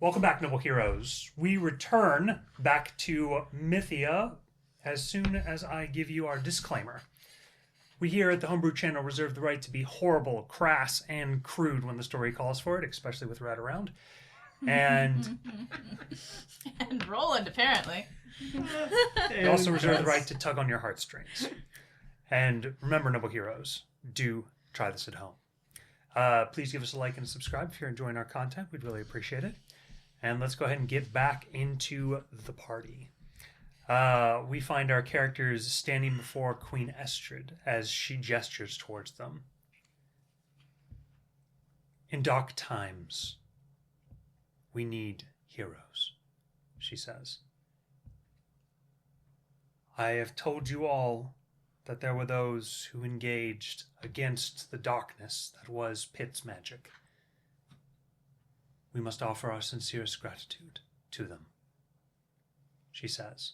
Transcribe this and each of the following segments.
Welcome back, noble heroes. We return back to Mythia as soon as I give you our disclaimer. We here at the Homebrew channel reserve the right to be horrible, crass, and crude when the story calls for it, especially with Red around. And And Roland, apparently. we also reserve the right to tug on your heartstrings. And remember, noble heroes, do try this at home. Please give us a like and a subscribe if you're enjoying our content. We'd really appreciate it. And let's go ahead and get back into the party. We find our characters standing before Queen Estrid as she gestures towards them. In dark times, we need heroes, she says. I have told you all that there were those who engaged against the darkness that was Pitt's magic. We must offer our sincerest gratitude to them, she says.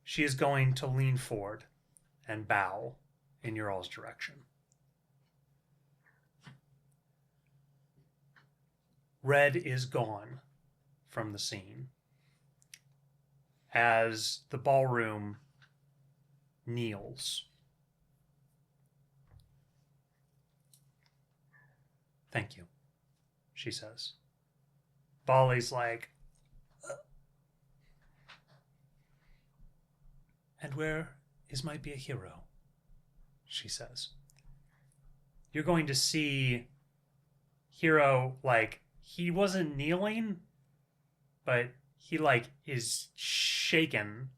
She is going to lean forward and bow in your all's direction. Red is gone from the scene as the ballroom kneels. Thank you, she says. Bali's like, and where is might be a hero, she says. You're going to see Hero, like, he wasn't kneeling, but he, like, is shaken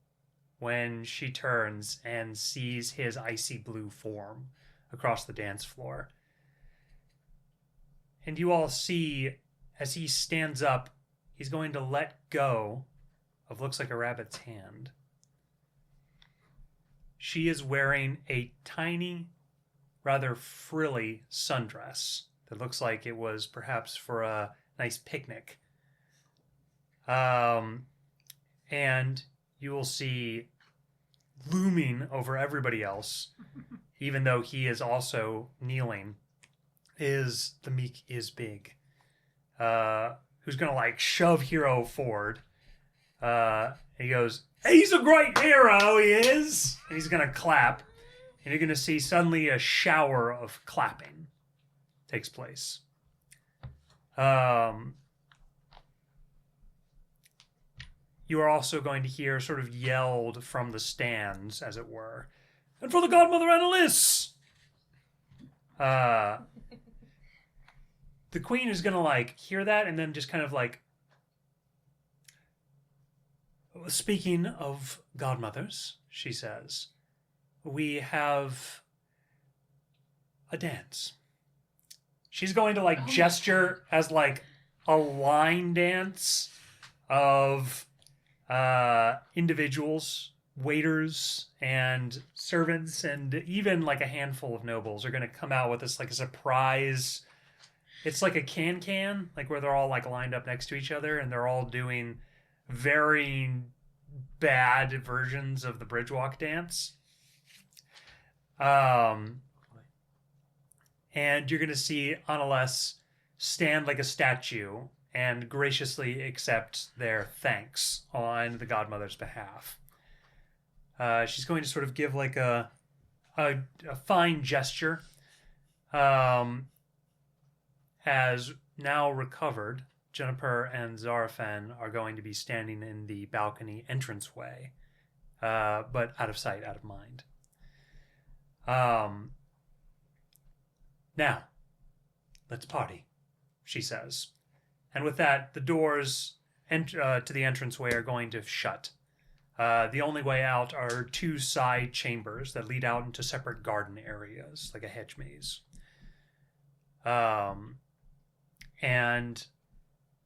when she turns and sees his icy blue form across the dance floor. And you all see, as he stands up, he's going to let go of looks like a rabbit's hand. She is wearing a tiny, rather frilly sundress that looks like it was perhaps for a nice picnic. And you will see looming over everybody else, even though he is also kneeling, is the meek is big. Who's going to like shove Hero forward. He goes, he's a great hero, he is. And he's going to clap. And you're going to see suddenly a shower of clapping takes place. You are also going to hear sort of yelled from the stands, as it were. And for the godmother Annalise! The queen is going to like hear that and then just kind of like, speaking of godmothers, she says, we have a dance. She's going to like gesture as like a line dance of individuals, waiters and servants, and even like a handful of nobles are going to come out with this like a surprise. It's like a can, like where they're all like lined up next to each other and they're all doing very bad versions of the Bridgewalk dance. And you're going to see Annalise stand like a statue and graciously accept their thanks on the godmother's behalf. She's going to sort of give like a fine gesture. As now recovered, Juniper and Zarafan are going to be standing in the balcony entranceway, but out of sight, out of mind. Now, let's party, she says. And with that, the doors to the entranceway are going to shut. The only way out are two side chambers that lead out into separate garden areas, like a hedge maze. And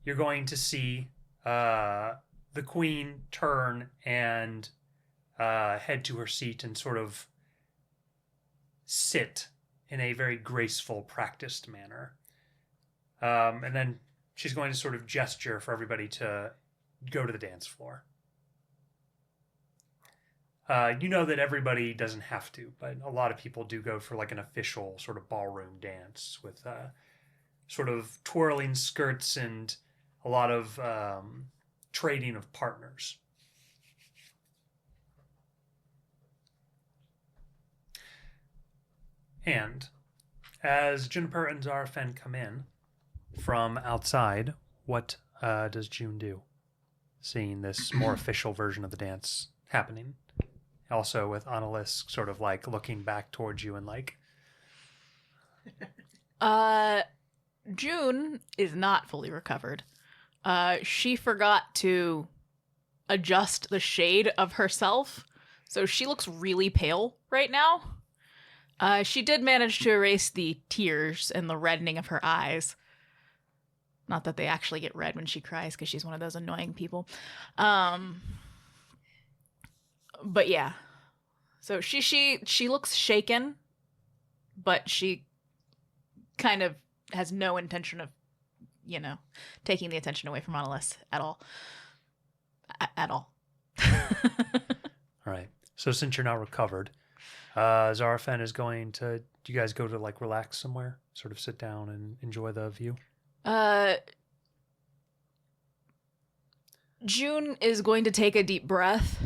you're going to see the queen turn and head to her seat and sort of sit in a very graceful, practiced manner. And then she's going to sort of gesture for everybody to go to the dance floor. You know that everybody doesn't have to, but a lot of people do go for like an official sort of ballroom dance with sort of twirling skirts and a lot of trading of partners. And as Juniper and Zarafen come in from outside, what does June do? Seeing this more official version of the dance happening. Also with Annalise sort of like looking back towards you and like... June is not fully recovered. She forgot to adjust the shade of herself, so she looks really pale right now. She did manage to erase the tears and the reddening of her eyes. Not that they actually get red when she cries, because she's one of those annoying people. But yeah. So she looks shaken, but she kind of has no intention of, taking the attention away from Annalise at all. At all. All right. So since you're now recovered, Zarafen is going to... Do you guys go to like relax somewhere? Sort of sit down and enjoy the view? June is going to take a deep breath.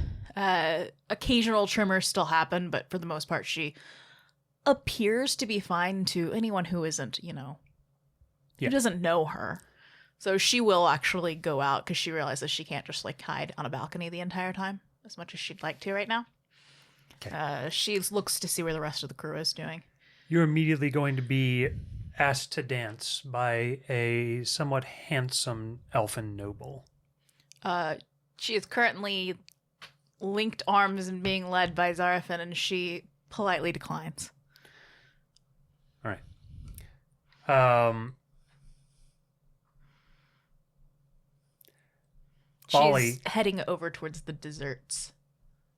Occasional tremors still happen, but for the most part, she appears to be fine to anyone who isn't, who doesn't know her. So she will actually go out because she realizes she can't just like hide on a balcony the entire time as much as she'd like to right now. Okay. She looks to see where the rest of the crew is doing. You're immediately going to be asked to dance by a somewhat handsome elfin noble. She is currently linked arms and being led by Zarafen, and she politely declines. All right. She's heading over towards the desserts.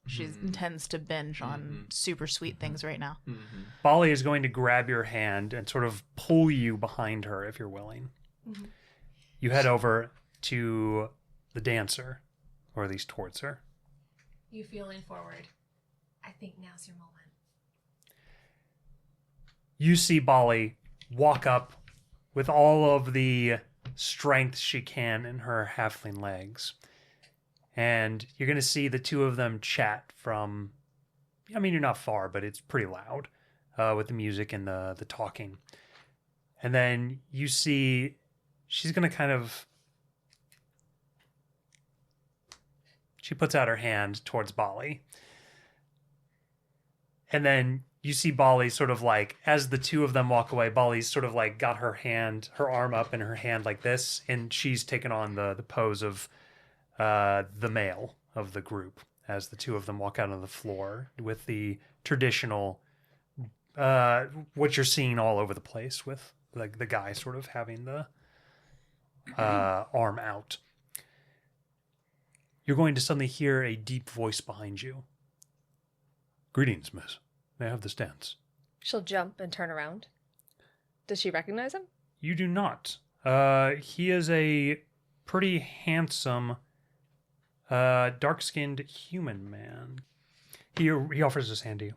She intends to binge on super sweet things right now. Mm-hmm. Bali is going to grab your hand and sort of pull you behind her if you're willing. Mm-hmm. You head over to the dancer, or at least towards her. You feeling forward. I think now's your moment. You see Bali walk up with all of the strength she can in her halfling legs. And you're going to see the two of them chat from... I mean, you're not far, but it's pretty loud with the music and the talking. And then you see she's going to kind of... She puts out her hand towards Bali. And then you see Bali sort of like, as the two of them walk away, Bali's sort of like got her arm up in her hand like this, and she's taken on the pose of the male of the group as the two of them walk out on the floor with the traditional, what you're seeing all over the place with like the guy sort of having the arm out. You're going to suddenly hear a deep voice behind you. Greetings, miss. May I have this dance? She'll jump and turn around. Does she recognize him? You do not. He is a pretty handsome, dark-skinned human man. He offers his hand to you.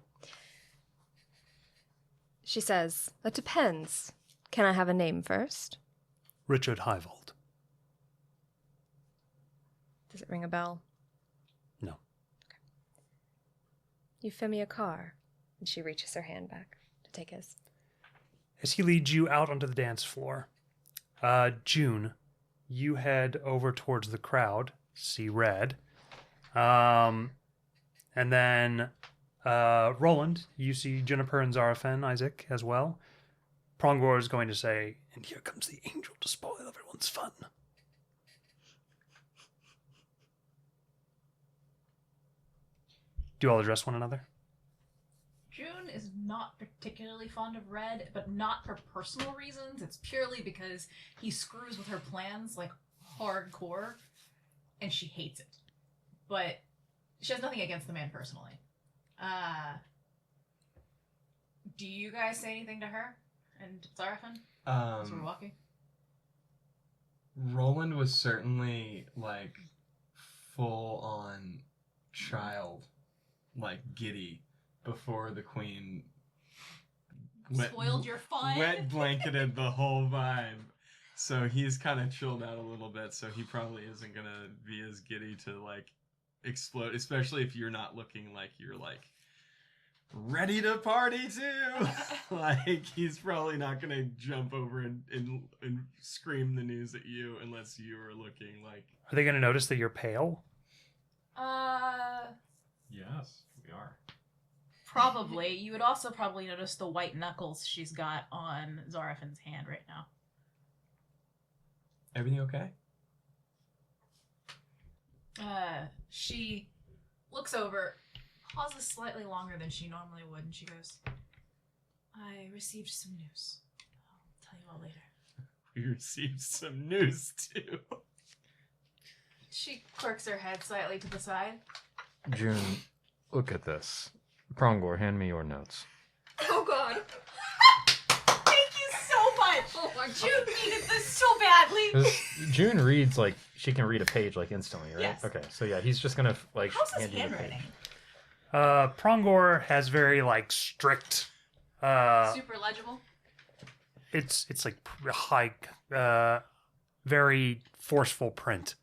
She says, that depends. Can I have a name first? Richard Highvold. Does it ring a bell? No. Okay. You fill me a car. And she reaches her hand back to take his. As he leads you out onto the dance floor, June, you head over towards the crowd, see red. And then Roland, you see Juniper and Zarafen, Isaac, as well. Prongor is going to say, and here comes the angel to spoil everyone's fun. Do you all address one another? June is not particularly fond of Red, but not for personal reasons. It's purely because he screws with her plans, like, hardcore, and she hates it. But she has nothing against the man personally. Do you guys say anything to her and Zarafen as we're walking? Roland was certainly, like, full-on child, like, giddy before the queen spoiled your fun. Wet blanketed the whole vibe. So he's kind of chilled out a little bit, so he probably isn't gonna be as giddy to like explode, especially if you're not looking like you're like ready to party too. Like he's probably not gonna jump over and scream the news at you unless you are looking like. Are they going to notice that you're pale? Yes, we are. Probably. You would also probably notice the white knuckles she's got on Zarafin's hand right now. Everything okay? She looks over, pauses slightly longer than she normally would, and she goes, I received some news. I'll tell you all later. We received some news too. She quirks her head slightly to the side. June, look at this. Prongor, hand me your notes. Oh god. Thank you so much! Oh my god. June needed this so badly! 'Cause June reads like she can read a page like instantly, right? Yes. Okay, so yeah, he's just gonna like How's his hand you the handwriting? page. Prongor has very like strict. Super legible? It's like high, very forceful print.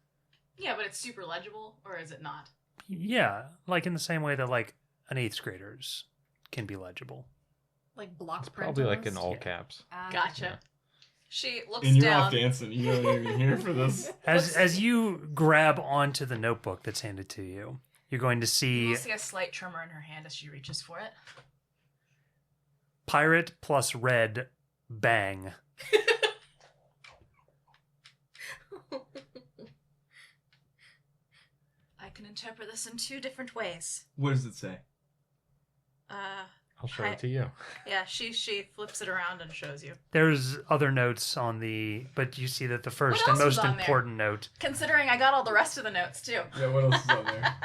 Yeah, but it's super legible, or is it not? Yeah, like in the same way that like an 8th grader's can be legible. Like block It's print probably like in almost? all Yeah. caps. Gotcha. Yeah. She looks And you're down. off dancing. You don't even here for this. As you grab onto the notebook that's handed to you, you're going to You see will see a slight tremor in her hand as she reaches for it. pirate plus red bang. I can interpret this in 2 different ways. What does it say? I'll show it to you. Yeah, she flips it around and shows you. There's other notes on but you see that the first and else was most on there? important note, Considering I got all the rest of the notes too. Yeah, what else is on there?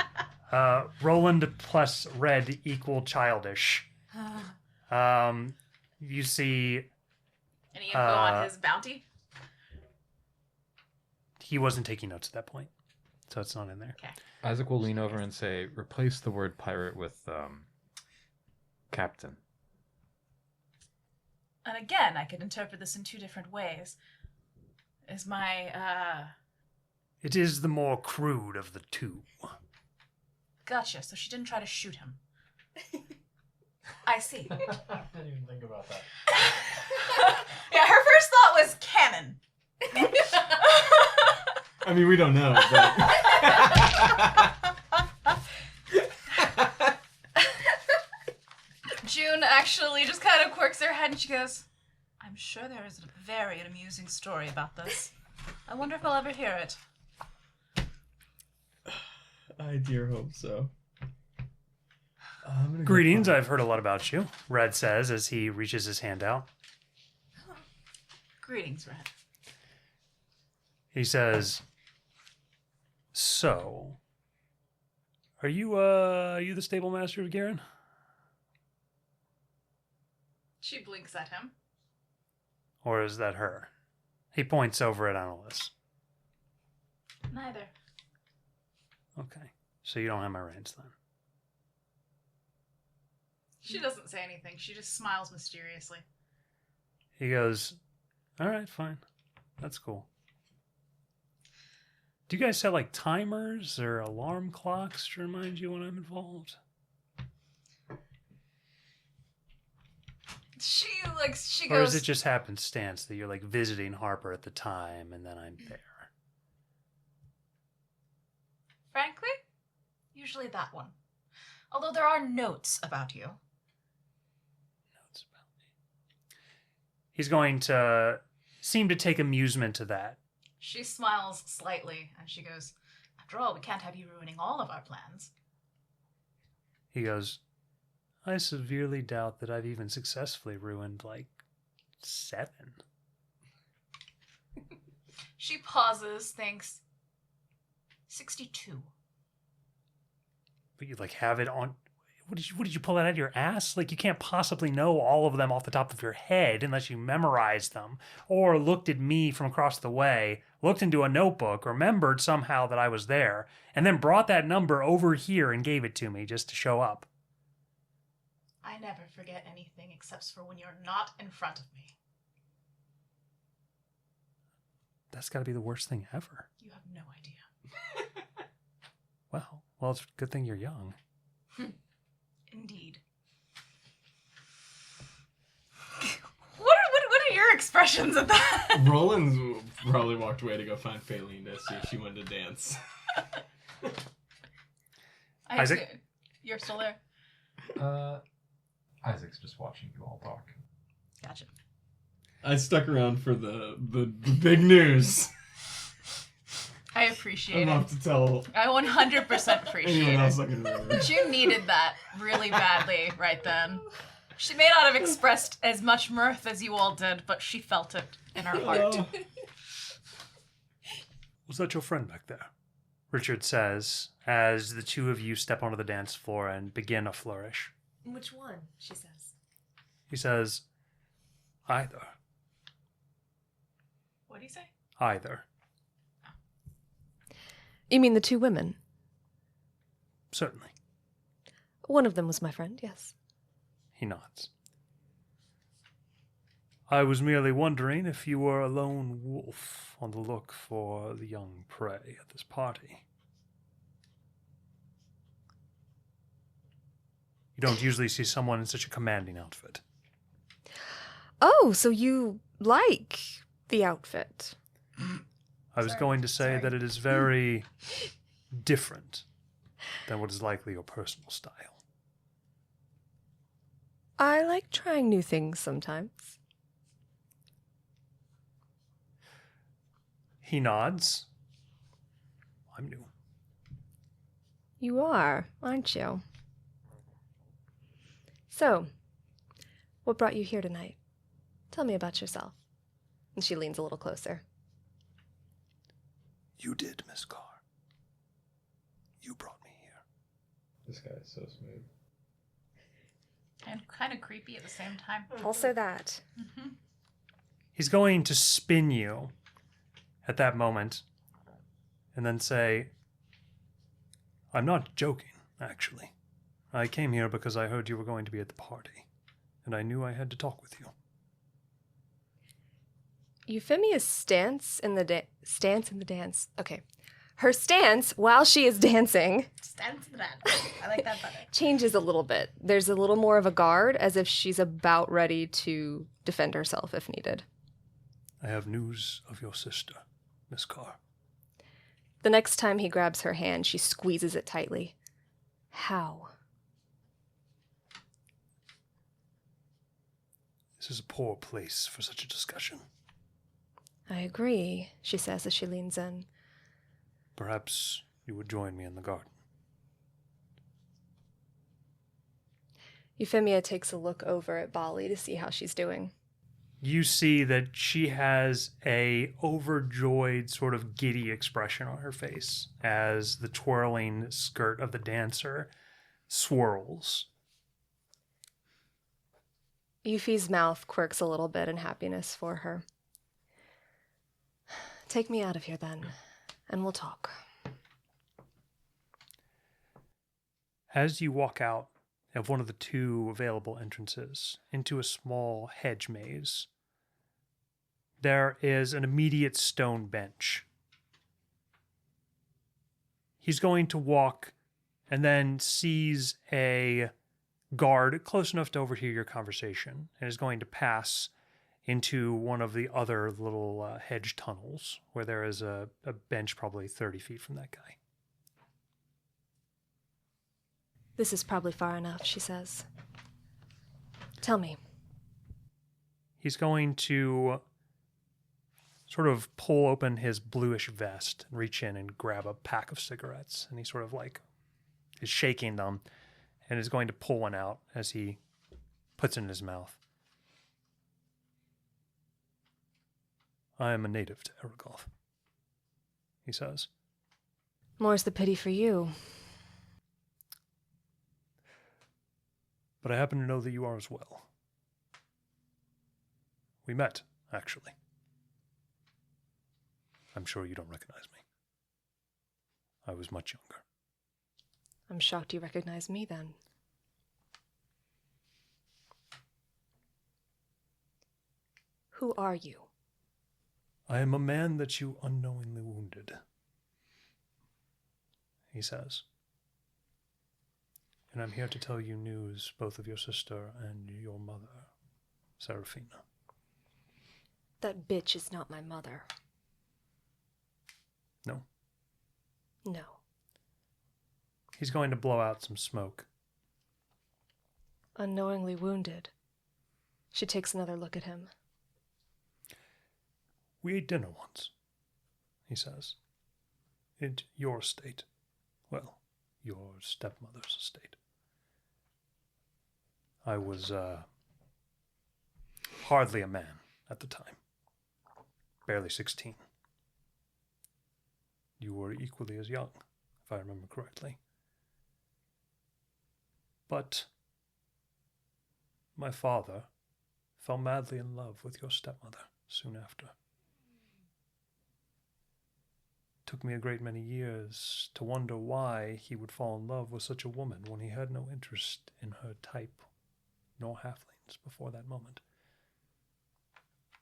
Roland plus red equal childish. You see Any info on his bounty? he wasn't taking notes at that point, so it's not in there. Okay. Isaac will lean over and say, replace the word pirate with captain. And again, I could interpret this in 2 different ways. Is my It is the more crude of the two. gotcha, so she didn't try to shoot him. I see. I didn't even think about that. Yeah, her first thought was cannon. I mean, we don't know, but June actually just kind of quirks her head and she goes, I'm sure there is a very amusing story about this. I wonder if I'll ever hear it. I dear hope so. Greetings, I've heard a lot about you, Red says as he reaches his hand out. Greetings, Red. He says, so, are you the stable master of Garen? She blinks at him. Or is that her? He points over at Annalise. Neither. Okay, so you don't have my reins then. She doesn't say anything. She just smiles mysteriously. He goes, all right, fine. That's cool. Do you guys set like timers or alarm clocks to remind you when I'm involved? She she Or goes, is it just happenstance that you're like visiting Harper at the time and then I'm there? frankly, usually that one. Although there are notes about you. Notes about me. He's going to seem to take amusement to that. She smiles slightly and she goes, after all, we can't have you ruining all of our plans. He goes, I severely doubt that I've even successfully ruined like 7. She pauses, thinks, 62. But you like have it on. What did you pull that out of your ass? Like you can't possibly know all of them off the top of your head unless you memorized them or looked at me from across the way, looked into a notebook, remembered somehow that I was there, and then brought that number over here and gave it to me just to show up. I never forget anything except for when you're not in front of me. That's got to be the worst thing ever. You have no idea. Well, it's a good thing you're young. Indeed. What are your expressions of that? Roland's probably walked away to go find Faylene to see if she wanted to dance. Isaac? You're still there? Isaac's just watching you all talk. Gotcha. I stuck around for the big news. I appreciate Enough it. to tell I 100% appreciate anyone else it. looking at it. June needed that really badly right then. She may not have expressed as much mirth as you all did, but she felt it in her heart. Was that your friend back there? Richard says, as the two of you step onto the dance floor and begin a flourish. Which one? She says. He says, either. What do you say? Either. You mean the two women? Certainly. One of them was my friend, yes. He nods. I was merely wondering if you were a lone wolf on the look for the young prey at this party. You don't usually see someone in such a commanding outfit. Oh, so you like the outfit? I was Sorry, going to say sorry. that it is very different than what is likely your personal style. I like trying new things sometimes. He nods. I'm new. You are, aren't you? So, what brought you here tonight? Tell me about yourself. And she leans a little closer. You did, Miss Carr. You brought me here. This guy is so smooth. And kind of creepy at the same time. Also that. He's going to spin you at that moment and then say, I'm not joking, actually. I came here because I heard you were going to be at the party, and I knew I had to talk with you. Euphemia's stance in the dance. Okay. Her stance while she is dancing Stands to that. I like that better. changes a little bit. There's a little more of a guard, as if she's about ready to defend herself if needed. I have news of your sister, Miss Carr. The next time he grabs her hand, she squeezes it tightly. How? This is a poor place for such a discussion. I agree, she says as she leans in. Perhaps you would join me in the garden. Euphemia takes a look over at Bali to see how she's doing. You see that she has a overjoyed, sort of giddy expression on her face as the twirling skirt of the dancer swirls. Eufy's mouth quirks a little bit in happiness for her. Take me out of here then, and we'll talk. As you walk out of one of the two available entrances into a small hedge maze, there is an immediate stone bench. He's going to walk and then sees a guard close enough to overhear your conversation and is going to pass into one of the other little hedge tunnels where there is a bench probably 30 feet from that guy. This is probably far enough, she says. Tell me. He's going to sort of pull open his bluish vest and reach in and grab a pack of cigarettes. And he sort of like is shaking them and is going to pull one out as he puts it in his mouth. I am a native to Aragoth, he says. More's the pity for you. But I happen to know that you are as well. We met, actually. I'm sure you don't recognize me. I was much younger. I'm shocked you recognize me then. Who are you? I am a man that you unknowingly wounded, he says. And I'm here to tell you news, both of your sister and your mother, Seraphina. That bitch is not my mother. No. No. He's going to blow out some smoke. Unknowingly wounded. She takes another look at him. We ate dinner once, he says. In your estate. Well, your stepmother's estate. I was, hardly a man at the time. Barely 16. You were equally as young, if I remember correctly. But my father fell madly in love with your stepmother soon after. Took me a great many years to wonder why he would fall in love with such a woman when he had no interest in her type nor halflings before that moment.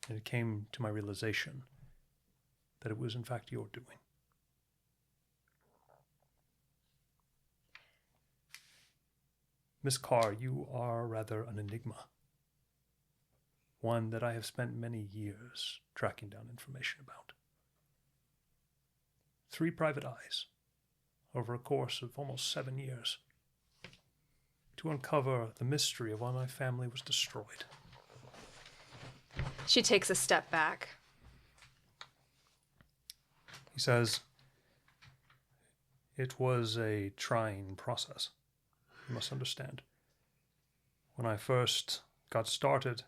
And it came to my realization that it was in fact your doing. Miss Carr, you are rather an enigma. One that I have spent many years tracking down information about. 3 private eyes, over a course of almost 7 years, to uncover the mystery of why my family was destroyed. She takes a step back. He says, it was a trying process. You must understand. When I first got started,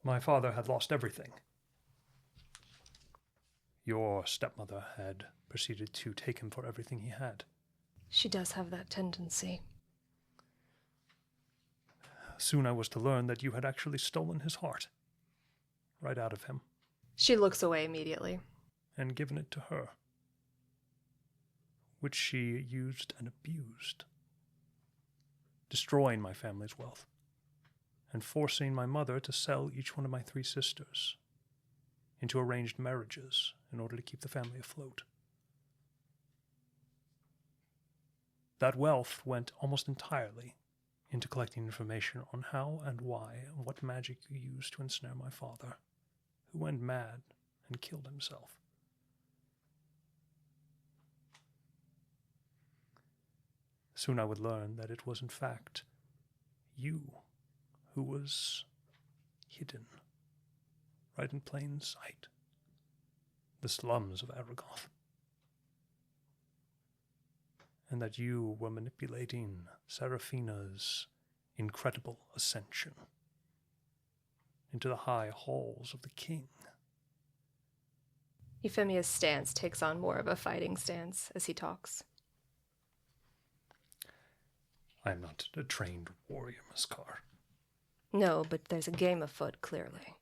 my father had lost everything. Your stepmother had proceeded to take him for everything he had. She does have that tendency. Soon I was to learn that you had actually stolen his heart, right out of him, She looks away immediately. and given it to her, which she used and abused, destroying my family's wealth, and forcing my mother to sell each one of my 3 sisters into arranged marriages in order to keep the family afloat. That wealth went almost entirely into collecting information on how and why and what magic you used to ensnare my father, who went mad and killed himself. Soon I would learn that it was in fact you who was hidden right in plain sight, the slums of Aragoth, and that you were manipulating Seraphina's incredible ascension into the high halls of the king. Euphemia's stance takes on more of a fighting stance as he talks. I am not a trained warrior, Miss Carr. No, but there's a game afoot, clearly.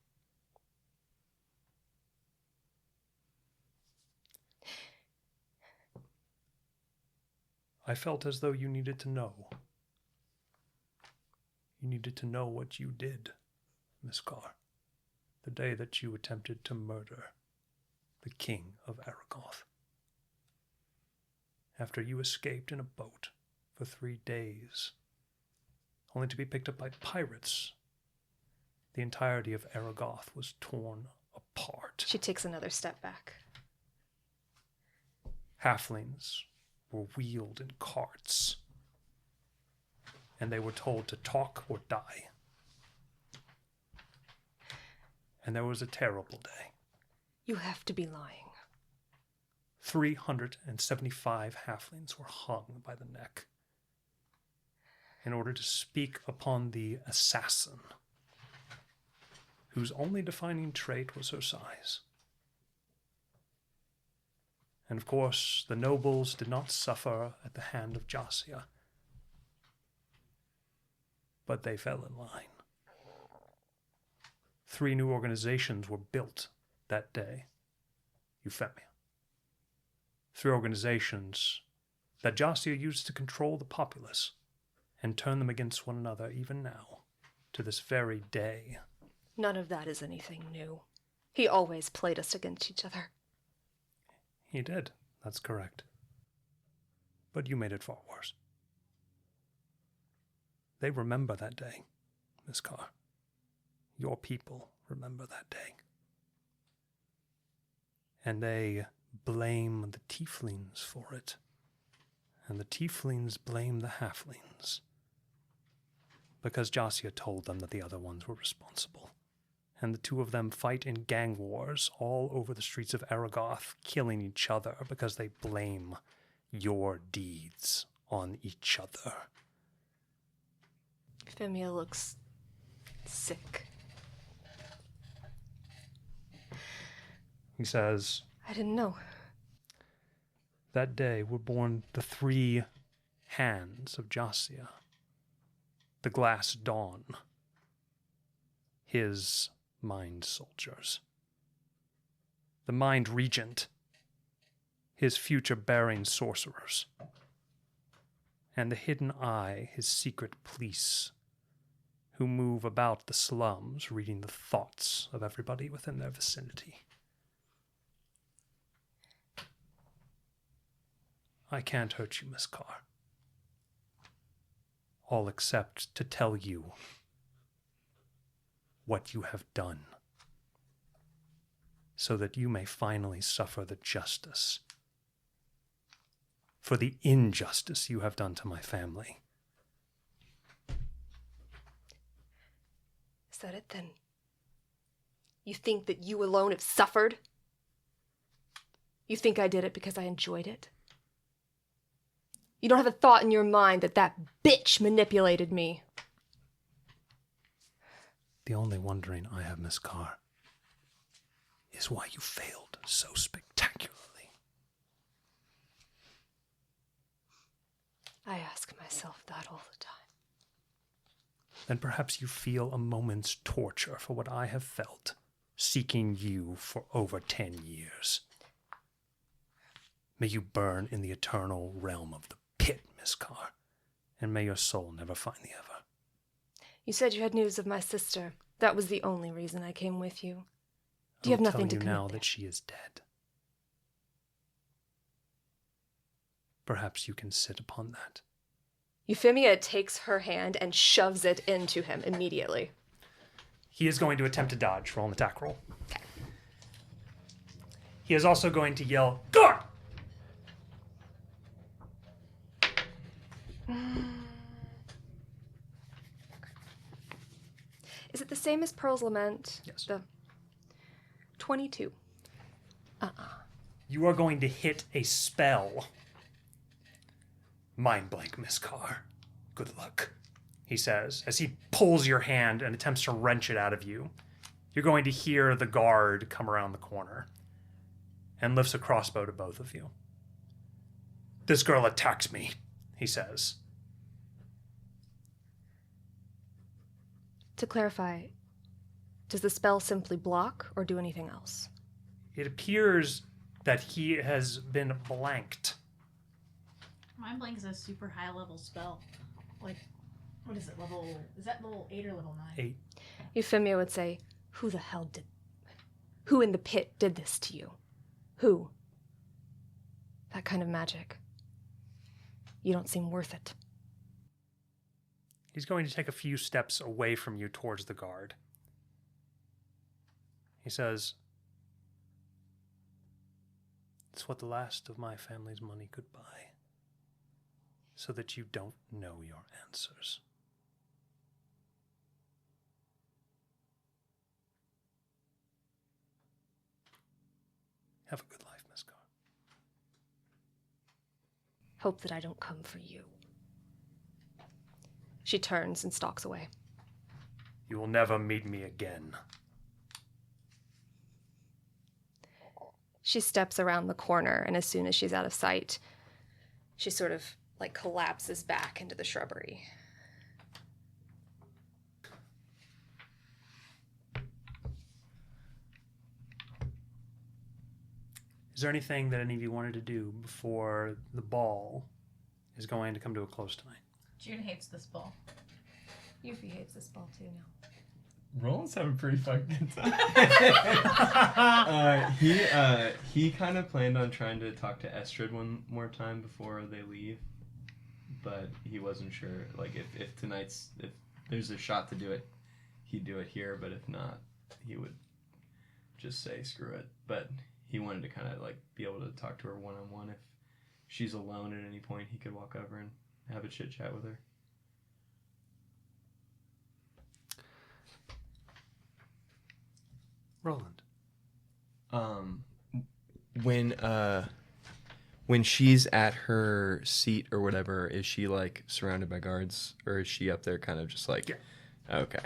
I felt as though you needed to know. You needed to know what you did, Miss Carr, the day that you attempted to murder the king of Aragoth. After you escaped in a boat for 3 days, only to be picked up by pirates, the entirety of Aragoth was torn apart. She takes another step back. Halflings were wheeled in carts, and they were told to talk or die. And there was a terrible day. You have to be lying. 375 halflings were hung by the neck in order to speak upon the assassin, whose only defining trait was her size. And of course, the nobles did not suffer at the hand of Jasiah, but they fell in line. 3 new organizations were built that day. Euphemia. 3 organizations that Jasiah used to control the populace and turn them against one another even now, to this very day. None of that is anything new. He always played us against each other. He did. That's correct. But you made it far worse. They remember that day, Miss Carr. Your people remember that day. And they blame the tieflings for it. And the tieflings blame the halflings. Because Jasia told them that the other ones were responsible. And the two of them fight in gang wars all over the streets of Aragoth, killing each other because they blame your deeds on each other. Euphemia looks sick. He says, I didn't know. that day were born the 3 hands of Jasia. The Glass Dawn. His mind soldiers. The Mind Regent. His future-bearing sorcerers. And the Hidden Eye, his secret police, who move about the slums reading the thoughts of everybody within their vicinity. I can't hurt you, Miss Carr. All except to tell you what you have done, so that you may finally suffer the justice for the injustice you have done to my family. Is that it then? You think that you alone have suffered? You think I did it because I enjoyed it? You don't have a thought in your mind that that bitch manipulated me. The only wondering I have, Miss Carr, is why you failed so spectacularly. I ask myself that all the time. Then perhaps you feel a moment's torture for what I have felt, seeking you for over 10 years. May you burn in the eternal realm of the pit, Miss Carr, and may your soul never find the ever. You said you had news of my sister. That was the only reason I came with you. Do you have nothing to tell you commit now there? that she is dead. Perhaps you can sit upon that. Euphemia takes her hand and shoves it into him immediately. He is going to attempt to dodge. Roll an attack roll. He is also going to yell, "Guard!" Is it the same as Pearl's Lament? Yes. The 22. You are going to hit a spell. Mind blank, Miss Carr. Good luck, he says, as he pulls your hand and attempts to wrench it out of you. You're going to hear the guard come around the corner and lifts a crossbow to both of you. This girl attacks me, he says. To clarify, does the spell simply block or do anything else? It appears that he has been blanked. Mind Blank is a super high level spell. Like, what is it, is that level 8 or level 9? 8. Euphemia would say, who in the pit did this to you? Who? That kind of magic. You don't seem worth it. He's going to take a few steps away from you towards the guard. He says, "It's what the last of my family's money could buy, so that you don't know your answers." Have a good life, Miss Carr. Hope that I don't come for you. She turns and stalks away. You will never meet me again. She steps around the corner, and as soon as she's out of sight, she sort of like collapses back into the shrubbery. Is there anything that any of you wanted to do before the ball is going to come to a close tonight? June hates this ball. Yuffie hates this ball too now. Roland's having a pretty fucking good time. He kind of planned on trying to talk to Estrid one more time before they leave, but he wasn't sure. Like if there's a shot to do it, he'd do it here. But if not, he would just say screw it. But he wanted to kind of like be able to talk to her one on one. If she's alone at any point, he could walk over and have a chit chat with her. Roland. When she's at her seat or whatever, is she like surrounded by guards, or is she up there kind of just like, Yeah. Okay,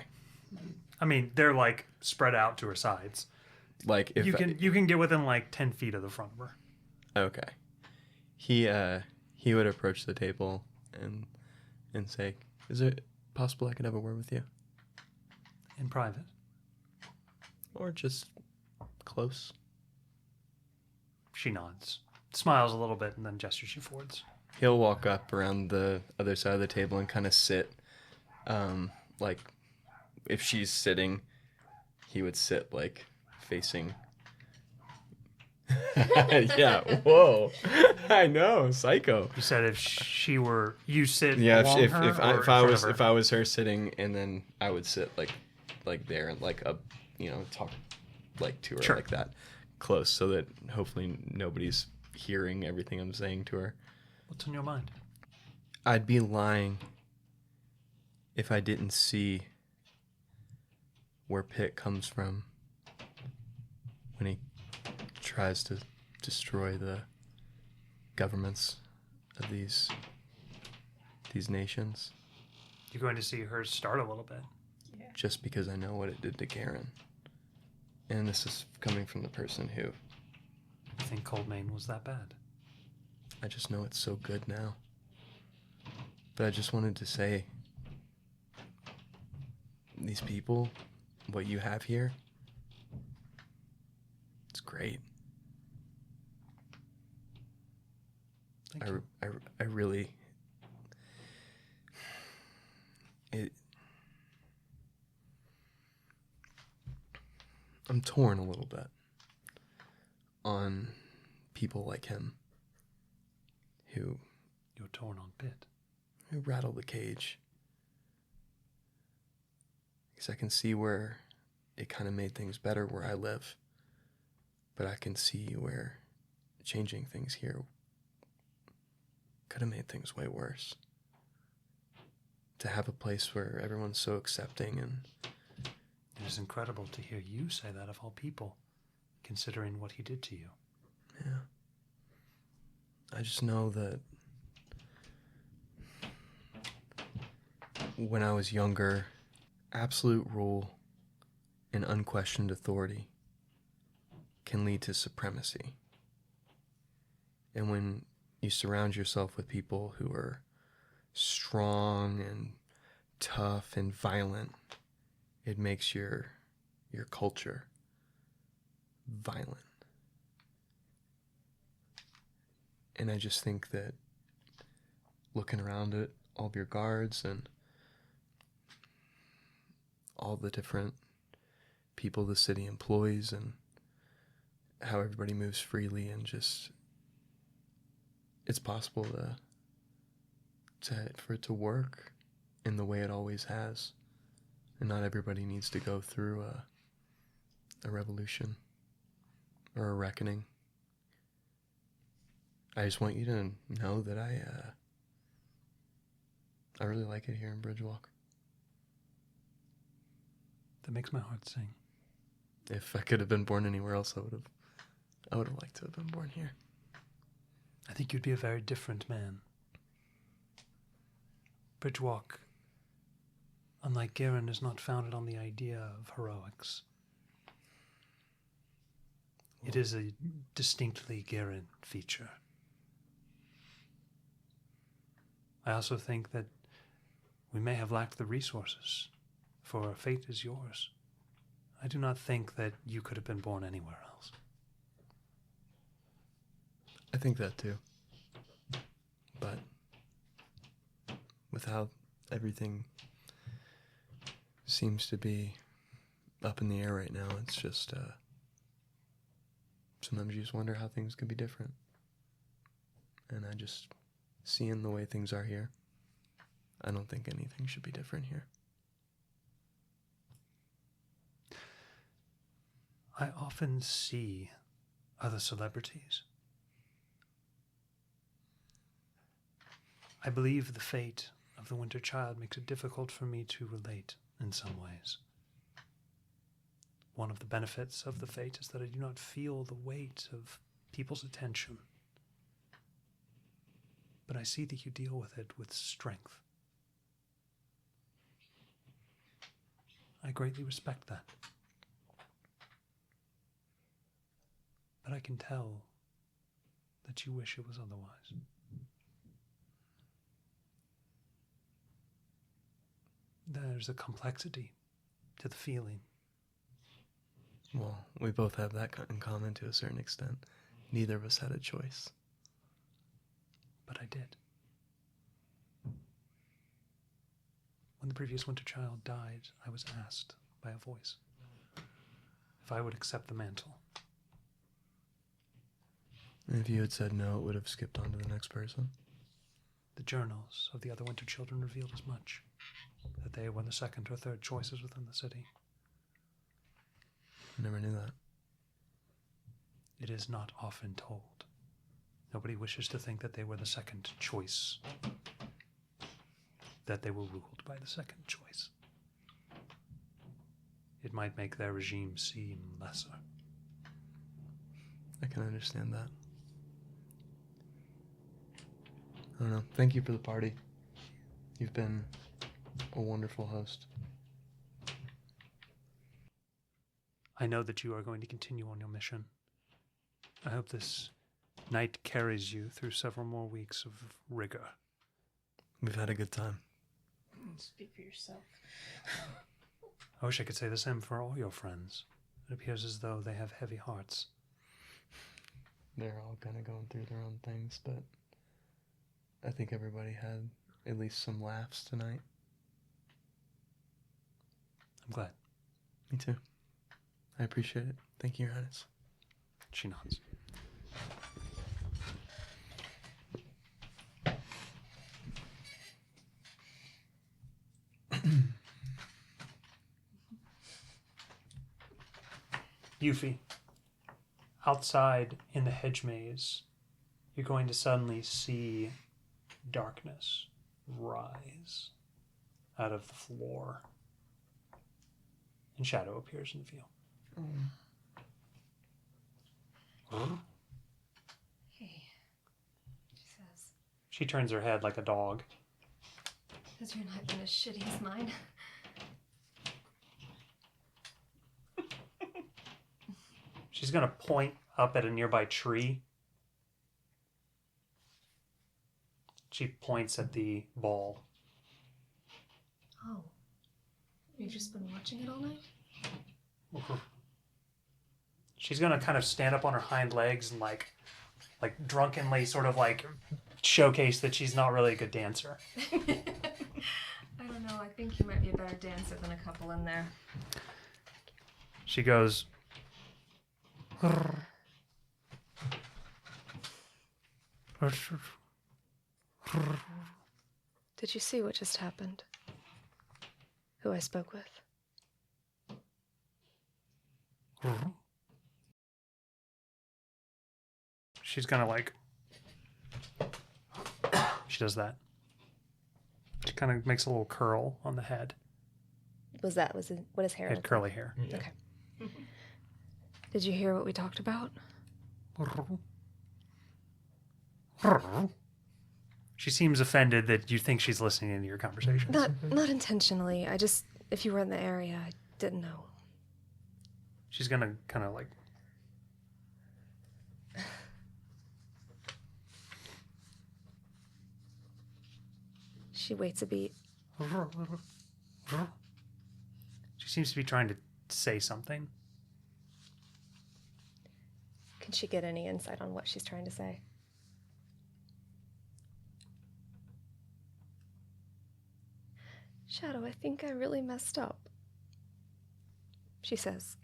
I mean, they're like spread out to her sides. like if You can get within like 10 feet of the front of her. okay, he would approach the table and say, "Is it possible I could have a word with you, In private. or just close?" She nods, smiles a little bit, and then gestures you forwards. He'll walk up around the other side of the table and kind of sit. Like, if she's sitting, he would sit, like, facing... Yeah, whoa. I know, psycho. You said if she were... You sit Yeah, along if her if or I, in if I front was of her? if I was her sitting, and then I would sit like there and like up, talk like to her Sure. like that, close, so that hopefully nobody's hearing everything I'm saying to her. What's on your mind? I'd be lying if I didn't see where Pitt comes from when he tries to destroy the governments of these nations, You're going to see her start a little bit. just because I know what it did to Garen. And this is coming from the person who, You think Coldmane was that bad? I just know it's so good now. But I just wanted to say, these people, what you have here, it's great. Thank you. I really, I'm torn a little bit on people like him who You're torn on Pitt. rattle the cage. Because I can see where it kind of made things better where I live. But I can see where changing things here could have made things way worse. To have a place where everyone's so accepting and It is incredible to hear you say that of all people, considering what he did to you. yeah. I just know that when I was younger, absolute rule and unquestioned authority can lead to supremacy. And when you surround yourself with people who are strong and tough and violent, it makes your culture violent. And I just think that looking around at all of your guards and all the different people the city employs and how everybody moves freely and just it's possible for it to work in the way it always has. And not everybody needs to go through a revolution or a reckoning. I just want you to know that I really like it here in Bridgewalk. That makes my heart sing. If I could have been born anywhere else, I would have liked to have been born here. I think you'd be a very different man. Bridgewalk, unlike Garen, is not founded on the idea of heroics. It is a distinctly Garen feature. I also think that we may have lacked the resources, for a fate is yours. I do not think that you could have been born anywhere else. I think that too. But with how everything seems to be up in the air right now. It's just, sometimes you just wonder how things could be different. And I just, seeing the way things are here, I don't think anything should be different here. I often see other celebrities. I believe the fate of the Winter Child makes it difficult for me to relate in some ways. One of the benefits of the fate is that I do not feel the weight of people's attention. But I see that you deal with it with strength. I greatly respect that. But I can tell that you wish it was otherwise. There's a complexity to the feeling. Well, we both have that in common to a certain extent. Neither of us had a choice. But I did. When the previous Winter Child died, I was asked by a voice if I would accept the mantle. And if you had said no, it would have skipped on to the next person. The journals of the other Winter Children revealed as much, that they were the second or third choices within the city. I never knew that. It is not often told. Nobody wishes to think that they were the second choice, that they were ruled by the second choice. It might make their regime seem lesser. I can understand that. I don't know. Thank you for the party. You've been a wonderful host. I know that you are going to continue on your mission. I hope this night carries you through several more weeks of rigor. We've had a good time. Speak for yourself. I wish I could say the same for all your friends. It appears as though they have heavy hearts. They're all kind of going through their own things, but I think everybody had at least some laughs tonight. I'm glad. Me too. I appreciate it. Thank you, Your Highness. She nods. Yuffie, outside in the hedge maze, you're going to suddenly see darkness rise out of the floor, and shadow appears in the view. Hey, she says, She turns her head like a dog. has your night been as shitty as mine? She's going to point up at a nearby tree. She points at the ball. Oh, you've just been watching it all night? She's going to kind of stand up on her hind legs and like drunkenly sort of like showcase that she's not really a good dancer. I don't know. I think you might be a better dancer than a couple in there. She goes, Did you see what just happened? Who I spoke with? she's going to like, she does that. She kind of makes a little curl on the head. What his hair? Had curly hair. Yeah. Okay. Did you hear what we talked about? She seems offended that you think she's listening to your conversations. Not intentionally. I just, if you were in the area, I didn't know. She's gonna kind of like, She waits a beat. she seems to be trying to say something. Can she get any insight on what she's trying to say? Shadow, I think I really messed up. she says.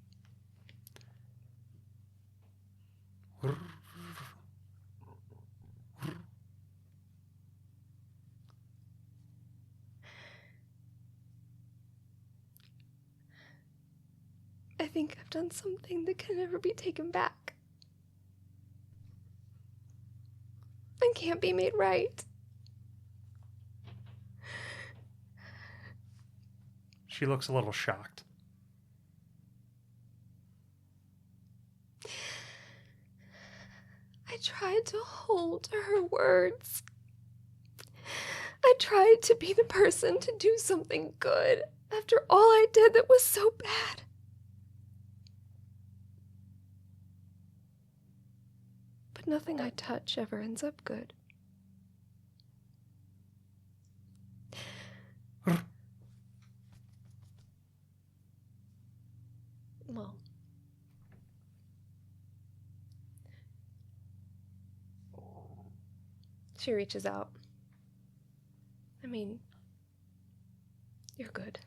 I think I've done something that can never be taken back. And can't be made right. She looks a little shocked. I tried to hold to her words. I tried to be the person to do something good after all I did that was so bad. But nothing I touch ever ends up good. Well, she reaches out. I mean, you're good.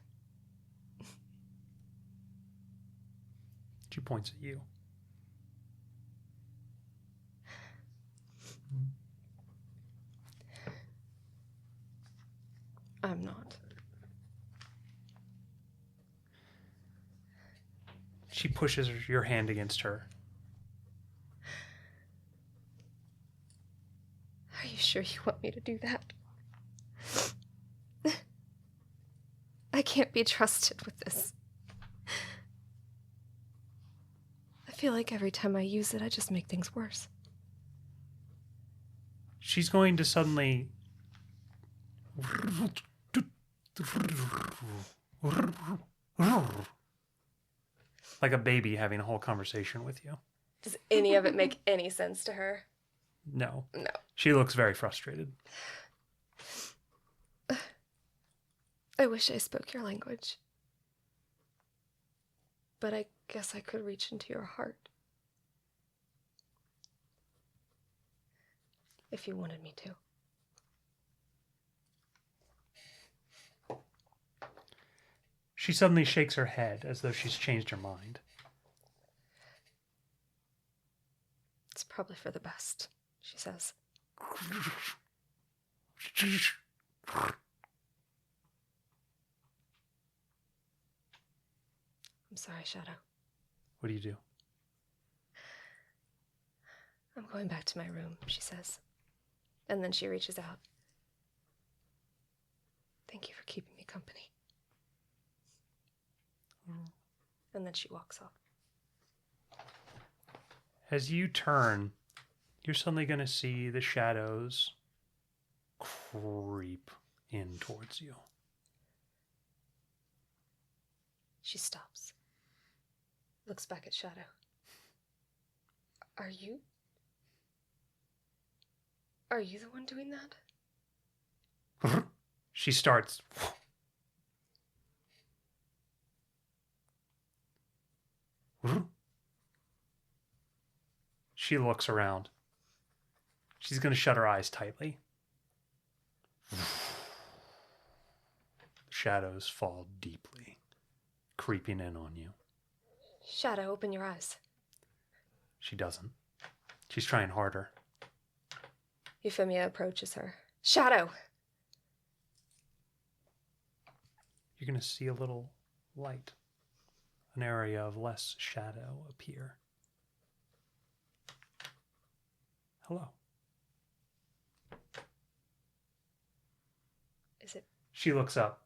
She points at you. I'm not. She pushes your hand against her. Are you sure you want me to do that? I can't be trusted with this. I feel like every time I use it, I just make things worse. She's going to suddenly like a baby having a whole conversation with you. Does any of it make any sense to her? No. No. She looks very frustrated. I wish I spoke your language. But I guess I could reach into your heart. If you wanted me to. She suddenly shakes her head as though she's changed her mind. It's probably for the best, she says. I'm sorry, Shadow. What do you do? I'm going back to my room, she says. And then she reaches out. Thank you for keeping me company. And then she walks off. As you turn, you're suddenly going to see the shadows creep in towards you. She stops. Looks back at Shadow. Are you the one doing that? She starts. She looks around. She's going to shut her eyes tightly. Shadows fall deeply, creeping in on you. Shadow, open your eyes. She doesn't. She's trying harder. Euphemia approaches her. Shadow! You're going to see a little light, an area of less shadow appear. Hello. Is it? She looks up.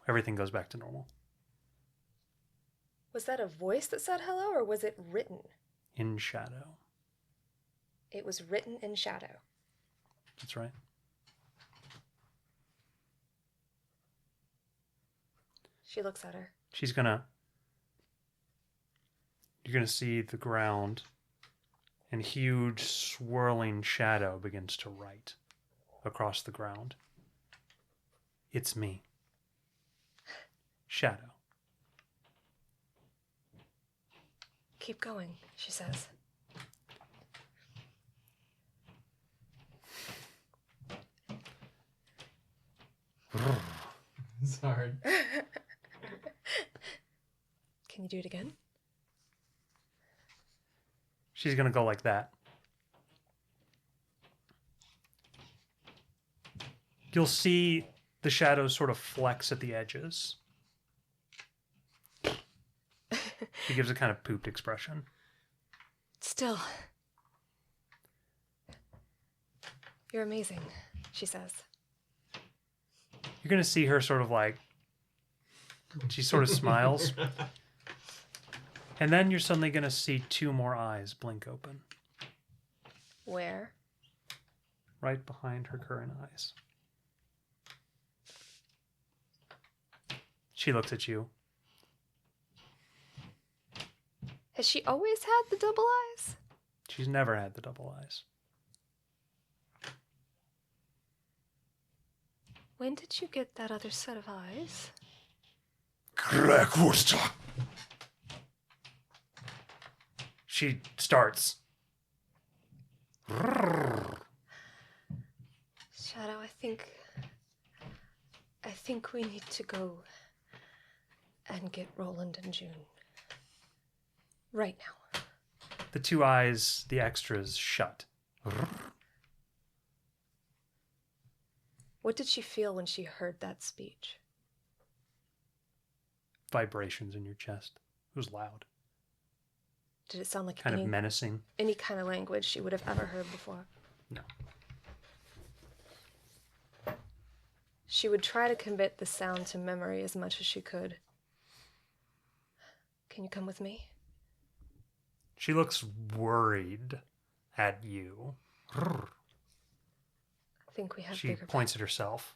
Everything goes back to normal. Was that a voice that said hello, or was it written? In shadow. It was written in shadow. That's right. She looks at her. You're gonna see the ground, and huge swirling shadow begins to write across the ground. It's me. Shadow. Keep going, she says. It's hard. Can you do it again? She's going to go like that. You'll see the shadows sort of flex at the edges. She gives a kind of pooped expression. Still. You're amazing, she says. You're going to see her sort of like, she sort of smiles. And then you're suddenly going to see two more eyes blink open. Where? Right behind her current eyes. She looks at you. Has she always had the double eyes? She's never had the double eyes. When did you get that other set of eyes? She starts. Shadow, I think we need to go and get Roland and June. Right now. The two eyes, the extras, shut. What did she feel when she heard that speech? Vibrations in your chest. It was loud. Did it sound like Kind of menacing. any kind of language she would have ever heard before? No. She would try to commit the sound to memory as much as she could. Can you come with me? She looks worried at you. I think we have She bigger points at herself.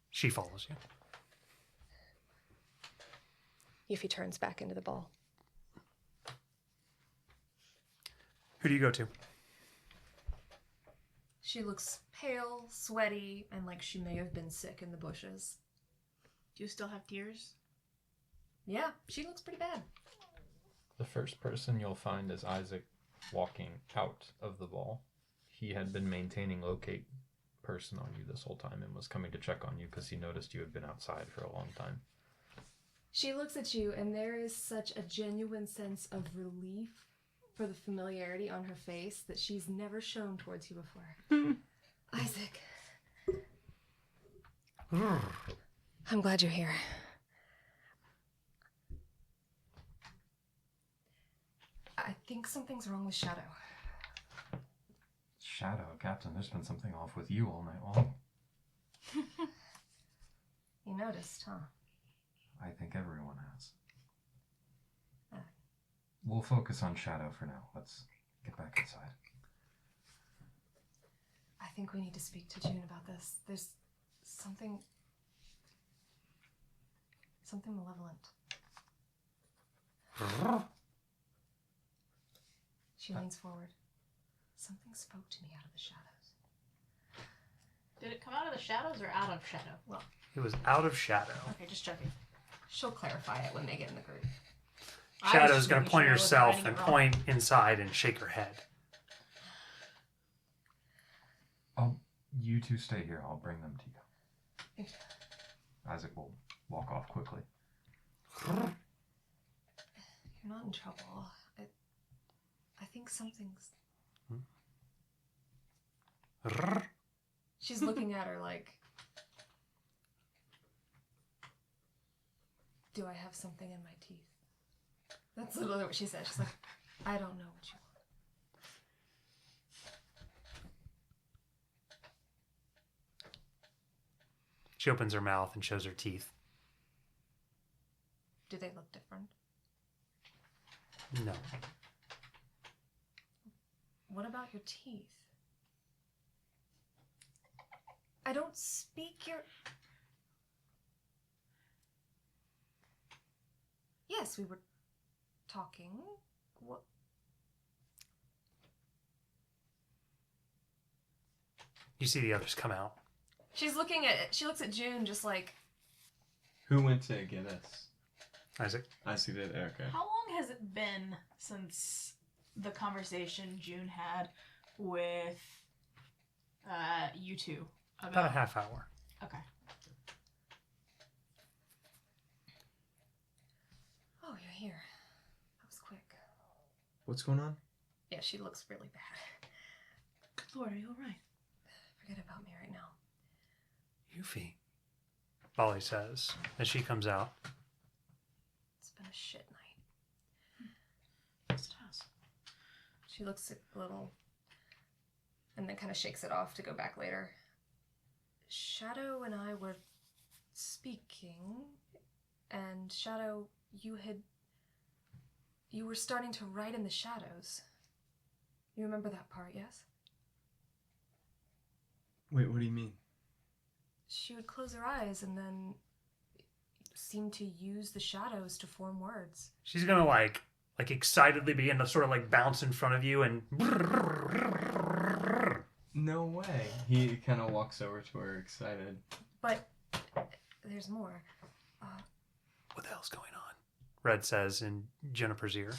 She follows you. Yuffie turns back into the ball. Who do you go to? She looks pale, sweaty, and like she may have been sick in the bushes. Do you still have tears? Yeah, she looks pretty bad. The first person you'll find is Isaac walking out of the ball. He had been maintaining locate person on you this whole time and was coming to check on you because he noticed you had been outside for a long time. She looks at you, and there is such a genuine sense of relief for the familiarity on her face that she's never shown towards you before. Isaac. I'm glad you're here. I think something's wrong with Shadow. Shadow, Captain, there's been something off with you all night long. You noticed, huh? I think everyone has. We'll focus on Shadow for now. Let's get back inside. I think we need to speak to June about this. There's something malevolent. She leans forward. Something spoke to me out of the shadows. Did it come out of the shadows or out of shadow? Well, It was out of shadow. Okay, just checking. she'll clarify it when they get in the group. Shadow's going to point at herself and point inside and shake her head. You two stay here. I'll bring them to you. Isaac will walk off quickly. You're not in trouble. I think something's... She's looking at her like... Do I have something in my teeth? That's literally what she said. She's like, I don't know what you want. She opens her mouth and shows her teeth. Do they look different? No. What about your teeth? I don't speak your... Yes, we were talking. What? You see the others come out. She looks at June just like, Who went to get us? Isaac. I see that. Okay. How long has it been since the conversation June had with you two About a half hour. Okay. Oh, you're here. That was quick. What's going on? Yeah, she looks really bad. Good Lord, are you all right? Forget about me right now. Yuffie, Bolly says as she comes out. It's been a shit night. Yes, it has. She looks a little, and then kind of shakes it off to go back later. Shadow and I were speaking, and Shadow, you were starting to write in the shadows. You remember that part, yes? Wait, what do you mean? She would close her eyes and then seem to use the shadows to form words. She's gonna like excitedly begin to sort of like bounce in front of you and. No way. He kind of walks over to her, excited. But there's more. What the hell's going on? Red says in Jennifer's ear.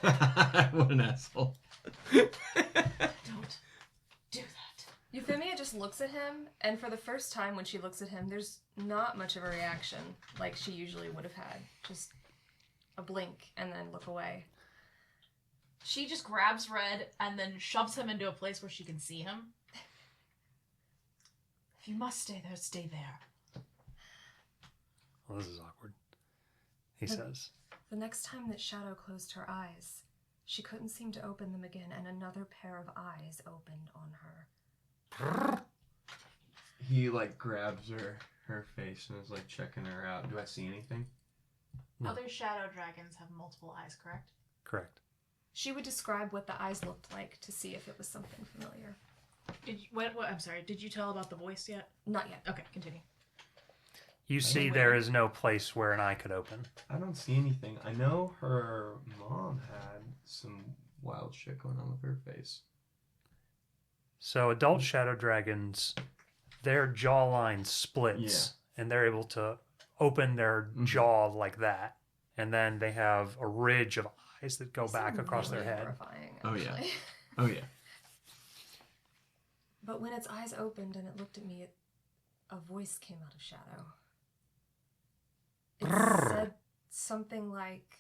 What an asshole. Don't do that. Euphemia just looks at him, and for the first time when she looks at him, there's not much of a reaction like she usually would have had. Just a blink and then look away. She just grabs Red and then shoves him into a place where she can see him. If you must stay there, stay there. Well, this is awkward. He says. The next time that Shadow closed her eyes, she couldn't seem to open them again, and another pair of eyes opened on her. He like grabs her face and is like checking her out. Do I see anything? No. Other shadow dragons have multiple eyes, correct? Correct. She would describe what the eyes looked like to see if it was something familiar. Did you, what? I'm sorry. Did you tell about the voice yet? Not yet. Okay, continue. You see, there is no place where an eye could open. I don't see anything. I know her mom had some wild shit going on with her face. So adult shadow dragons, their jawline splits, and they're able to open their jaw like that, and then they have a ridge of eyes that go back across their head. Horrifying, Oh, yeah. actually. Oh yeah. But when its eyes opened and it looked at me, a voice came out of Shadow. It said something like,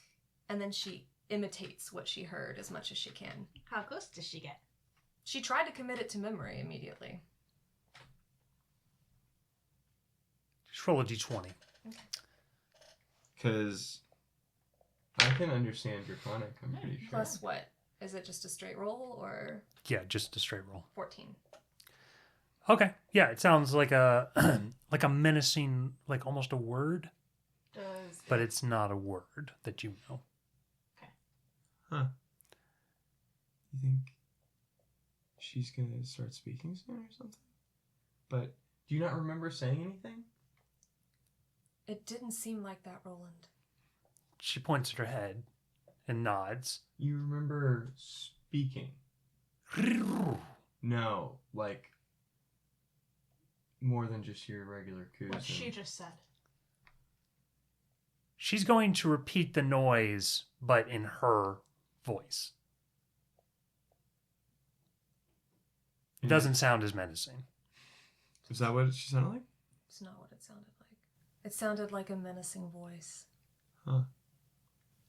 and then she imitates what she heard as much as she can. How close does she get? She tried to commit it to memory immediately. Just roll a d20. Because I can understand Draconic, I'm pretty sure. Plus what? Is it just a straight roll or Yeah, just a straight roll. 14? Okay. Yeah, it sounds like a like a menacing, like almost a word, Does but it's not a word that you know. Huh. You think she's gonna start speaking soon or something? But do you not remember saying anything? It didn't seem like that, Roland. She points at her head and nods. You remember speaking? No, like more than just your regular coos. what she just said. She's going to repeat the noise, but in her voice. It doesn't sound as menacing. Is that what she sounded like? It's not what it sounded like. It sounded like a menacing voice. Huh.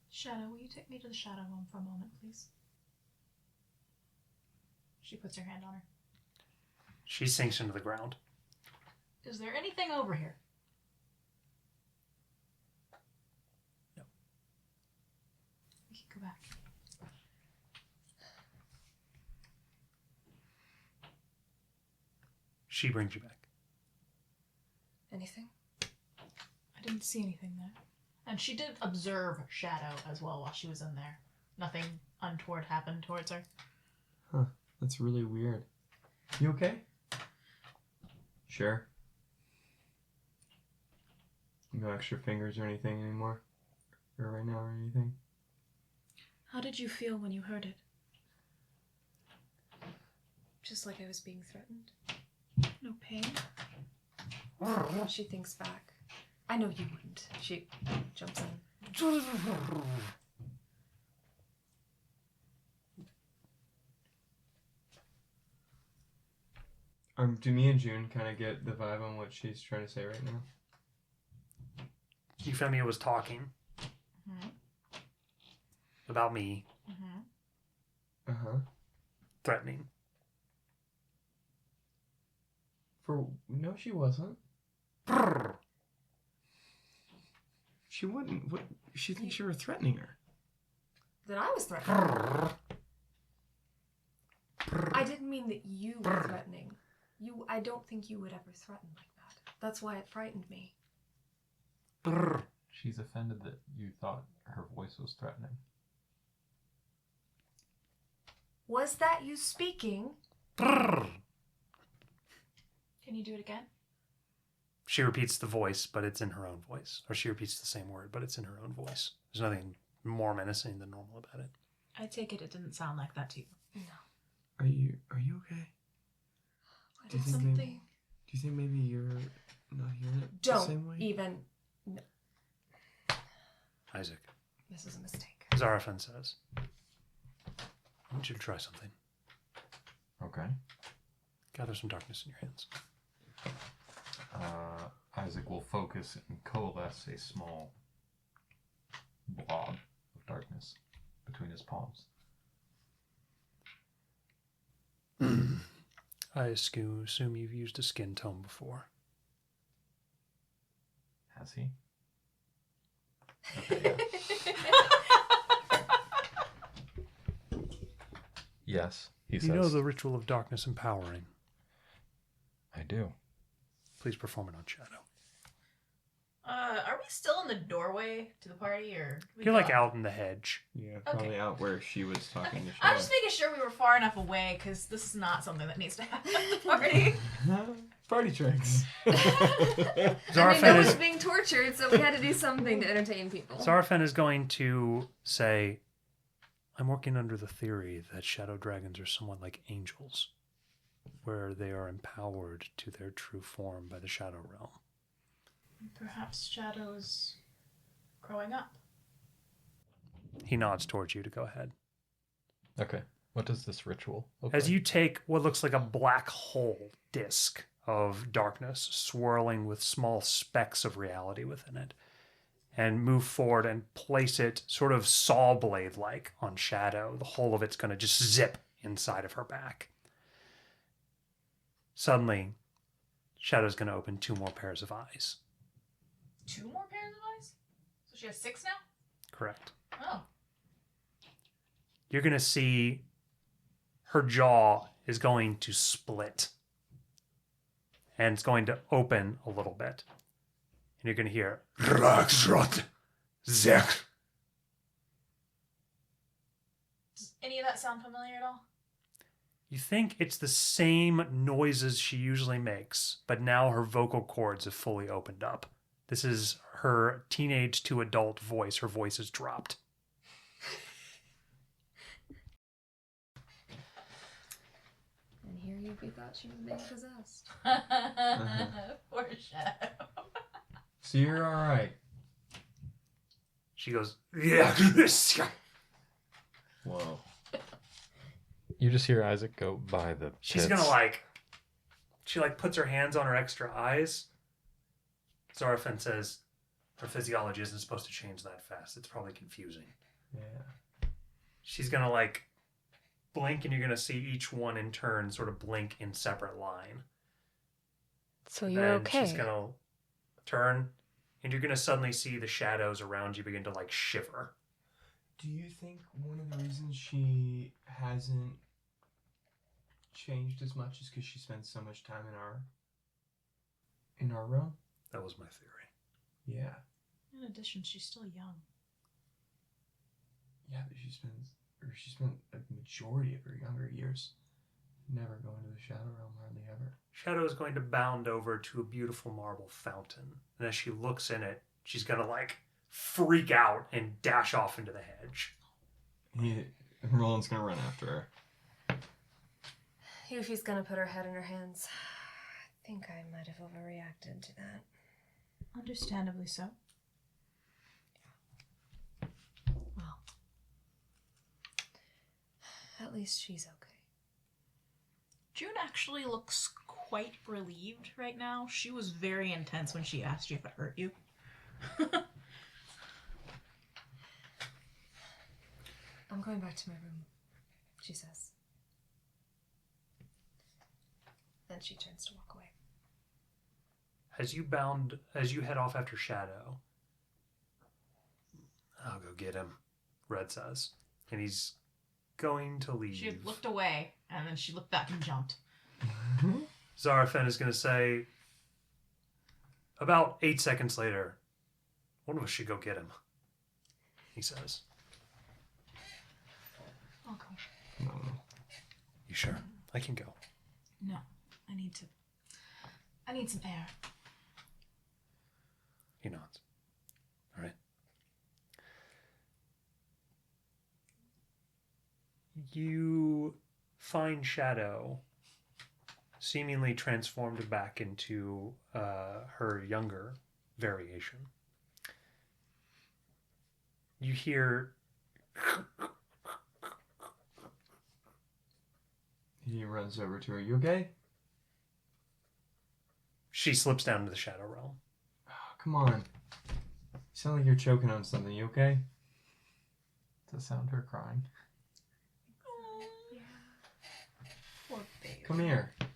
Shadow, will you take me to the shadow home for a moment, please? She puts her hand on her. She sinks into the ground. Is there anything over here? No. We can go back. She brings you back. Anything? I didn't see anything there. And she did observe Shadow as well while she was in there. Nothing untoward happened towards her. Huh. That's really weird. You okay? Sure. No extra fingers or anything anymore? Or right now or anything? How did you feel when you heard it? Just like I was being threatened. No pain? She thinks back. I know you wouldn't. She jumps in. Do me and June kind of get the vibe on what she's trying to say right now? Euphemia was talking about me, Uh-huh. threatening. No, she wasn't. She wouldn't. What? She thinks you were threatening her. That I was threatening. I didn't mean that you were threatening. I don't think you would ever threaten like that. That's why it frightened me. She's offended that you thought her voice was threatening. Was that you speaking? Can you do it again? She repeats the voice, but it's in her own voice. Or she repeats the same word, but it's in her own voice. There's nothing more menacing than normal about it. I take it didn't sound like that to you. No. Are you okay? I Do you did think something. maybe- Do you think maybe you're not hearing it the Don't same way? even. No. Isaac, This is a mistake. Zarafan says, I want you to try something. Okay. Gather some darkness in your hands. Isaac will focus and coalesce a small blob of darkness between his palms. I assume you've used a skin tone before. Has he? Okay, yeah. Yes, he says. You know the ritual of darkness empowering. I do. Please perform it on Shadow. Are we still in the doorway to the party, or You're like out in the hedge. Yeah, probably out where she was talking to I'm Shadow. just making sure we were far enough away because this is not something that needs to happen at the party. Party tricks. I Zarafan mean, no is one's being tortured, so we had to do something to entertain people. Zarafan is going to say, I'm working under the theory that shadow dragons are somewhat like angels, where they are empowered to their true form by the shadow realm. Perhaps Shadow's growing up. He nods towards you to go ahead. Okay. What does this ritual look As like? you take what looks like a black hole disc of darkness swirling with small specks of reality within it, and move forward and place it sort of saw blade like on Shadow, the whole of it's going to just zip inside of her back. Suddenly, Shadow's going to open 2 more pairs of eyes. 2 more pairs of eyes? So she has 6 now? Correct. Oh. You're going to see her jaw is going to split. And it's going to open a little bit. And you're going to hear, Raksrot Zek. Does any of that sound familiar at all? You think it's the same noises she usually makes, but now her vocal cords have fully opened up. This is her teenage to adult voice. Her voice has dropped. And here you thought she was being possessed. Poor Shadow. So you're alright. She goes, yeah. Whoa. You just hear Isaac go by the She's pits. gonna she puts her hands on her extra eyes. Zarafan says, her physiology isn't supposed to change that fast. It's probably confusing. Yeah. She's gonna blink, and you're gonna see each one in turn sort of blink in separate line. So you're Then okay. she's gonna turn, and you're gonna suddenly see the shadows around you begin to shiver. Do you think one of the reasons she hasn't changed as much is because she spends so much time in our realm? That was my theory. Yeah. In addition, she's still young. Yeah, but she spent a majority of her younger years never going to the Shadow Realm, hardly ever. Shadow is going to bound over to a beautiful marble fountain, and as she looks in it, she's gonna freak out and dash off into the hedge. Roland's gonna run after her. Yuffie's gonna put her head in her hands. I think I might have overreacted to that. Understandably so. Well, at least she's okay. June actually looks quite relieved right now. She was very intense when she asked you if it hurt you. I'm going back to my room, she says. Then she turns to walk away. As you head off after Shadow, I'll go get him, Red says. And he's going to leave. She had looked away, and then she looked back and jumped. Zarafen is going to say, about 8 seconds later, one of us should go get him, he says. I'll go. No. You sure? I can go. No, I need some air. He nods. All right. You find Shadow seemingly transformed back into her younger variation. You hear He runs over to her. You okay? she slips down into the Shadow Realm. Oh, come on. You sound like you're choking on something. You okay? To sound her crying. Poor baby. Come here. Like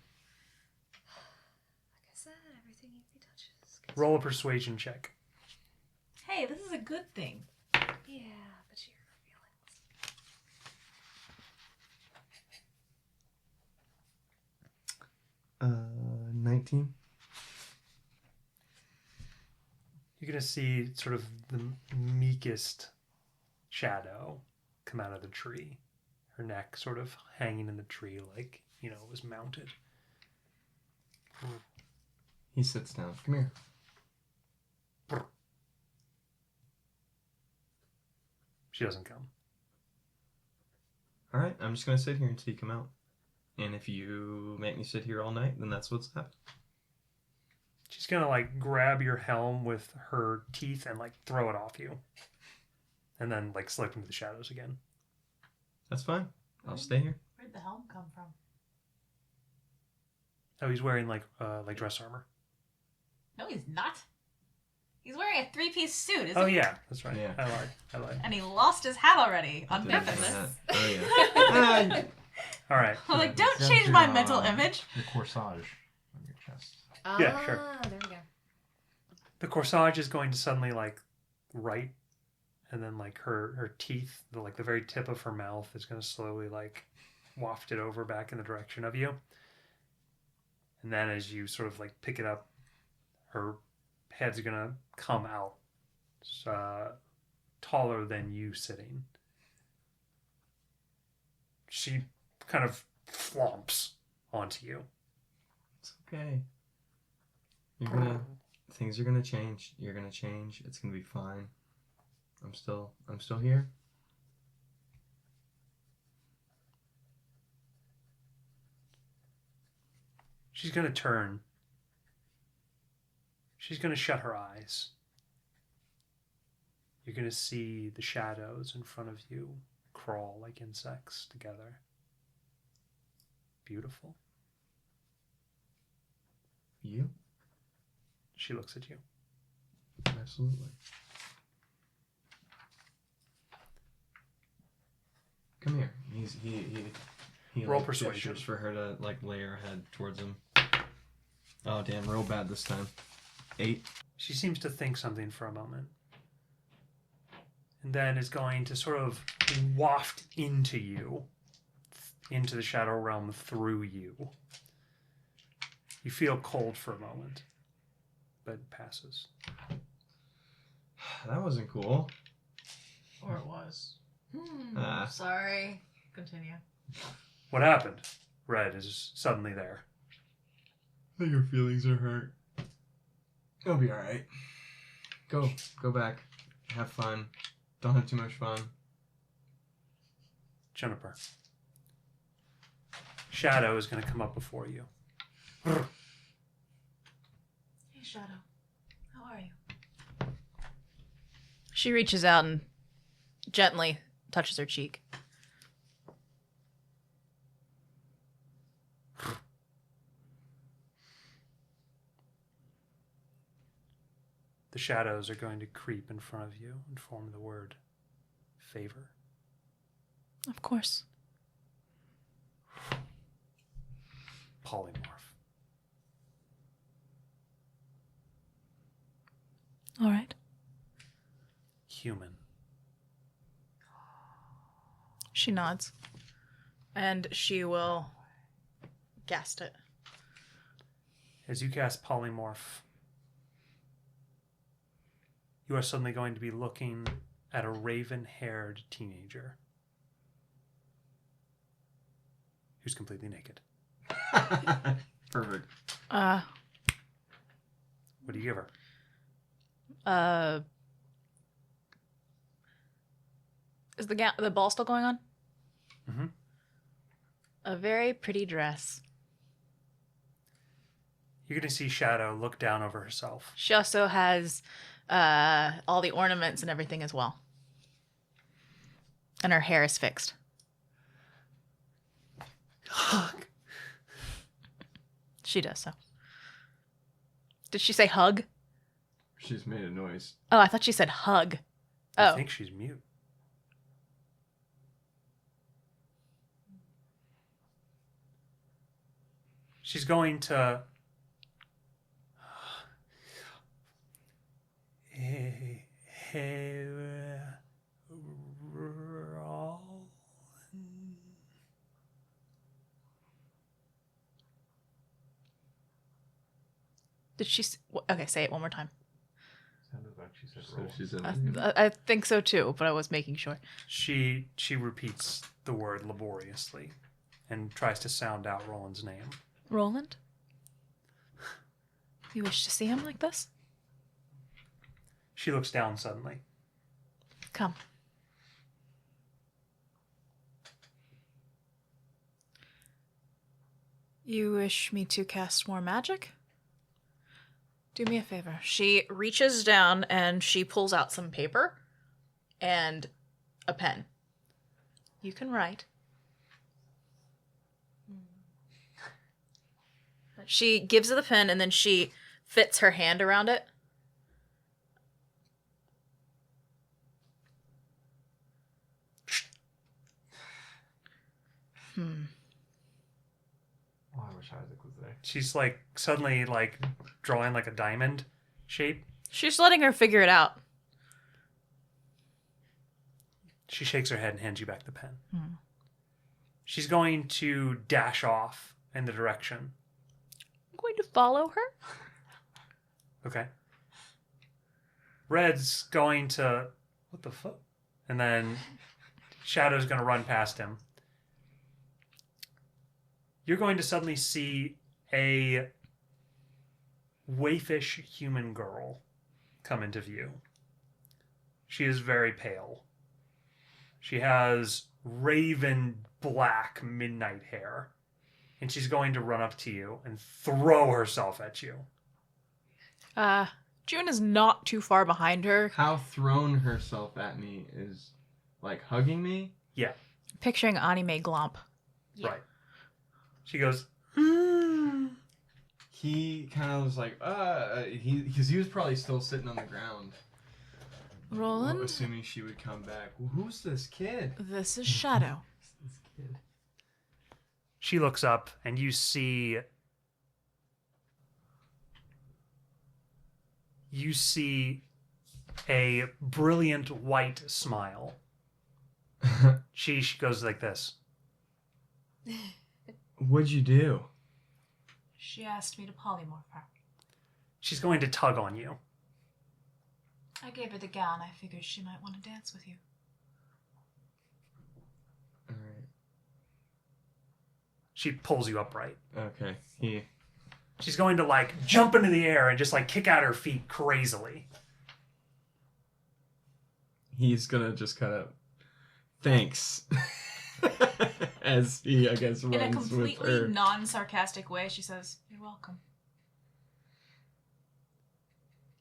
I said, everything he touches. Roll a persuasion check. Hey, this is a good thing. Yeah, but your feelings. 19. You're going to see sort of the meekest Shadow come out of the tree. Her neck sort of hanging in the tree like, it was mounted. He sits down. Come here. She doesn't come. All right, I'm just going to sit here until you come out. And if you make me sit here all night, then that's what's happening. She's going to grab your helm with her teeth and throw it off you. And then slip into the shadows again. That's fine. I'll stay here. Where'd the helm come from? Oh, he's wearing dress armor. No, he's not. He's wearing a 3-piece suit, isn't Oh he? yeah, that's right. Yeah. I lied. And he lost his hat already on Didn't know purpose. that. Oh, yeah. All right. I'm like, don't Except change your, my mental image. The corsage on your chest. Yeah, sure. There we go. The corsage is going to suddenly right, and then her teeth, the very tip of her mouth is going to slowly waft it over back in the direction of you. And then as you sort of pick it up, her head's going to come out taller than you sitting. She kind of flomps onto you. It's okay. Things are gonna change. You're gonna change. It's gonna be fine. I'm still here. She's going to turn. She's going to shut her eyes. You're going to see the shadows in front of you crawl like insects together. Beautiful. You? She looks at you. Absolutely. Come here. He Roll persuasion. gestures for her to lay her head towards him. Oh damn! Real bad this time. 8. She seems to think something for a moment. And then is going to sort of waft into you, into the shadow realm through you. You feel cold for a moment, but it passes. That wasn't cool. Or it was. Sorry. Continue. What happened? Red is suddenly there. I think your feelings are hurt. It'll be alright. Go back. Have fun. Don't have too much fun. Juniper. Shadow is going to come up before you. Hey, Shadow. How are you? She reaches out and gently touches her cheek. The shadows are going to creep in front of you and form the word favor. Of course. Polymorph. All right. Human. She nods. And she will cast it. As you cast polymorph, you are suddenly going to be looking at a raven-haired teenager who's completely naked. Perfect. What do you give her? Is the ball still going on? Mm-hmm. A very pretty dress. You're going to see Shadow look down over herself. She also has all the ornaments and everything as well. And her hair is fixed. Hug. She does so. Did she say hug? She's made a noise. Oh, I thought she said hug. I Oh. think she's mute. She's going to... Did she... Okay, say it one more time. Sounded like she said So roll. she's in. I think so too, but I was making sure. She repeats the word laboriously and tries to sound out Roland's name. Roland? You wish to see him like this? She looks down suddenly. Come. You wish me to cast more magic? Do me a favor. She reaches down and she pulls out some paper and a pen. You can write. She gives her the pen and then she fits her hand around it. Oh, I wish Isaac was there. She's like suddenly like drawing like a diamond shape. She's letting her figure it out. She shakes her head and hands you back the pen. She's going to dash off in the direction. I'm going to follow her. Okay. Red's going to... What the fuck? And then Shadow's going to run past him. You're going to suddenly see a waifish human girl come into view. She is very pale. She has raven black midnight hair. And she's going to run up to you and throw herself at you. June is not too far behind her. How thrown herself at me is like hugging me. Yeah, Picturing anime glomp. Yeah. right. She goes, He kind of was like, because he was probably still sitting on the ground. Roland, Assuming she would come back. Well, who's this kid? this is Shadow. This kid. She looks up and you see a brilliant white smile. She goes like this. What'd you do? She asked me to polymorph her. She's going to tug on you. I gave her the gown. I figured she might want to dance with you. All right. She pulls you upright. Okay. She's going to like jump into the air and just like kick out her feet crazily. He's gonna just kind of thanks as he, I guess, runs In a with completely her. non-sarcastic way, she says, "You're welcome."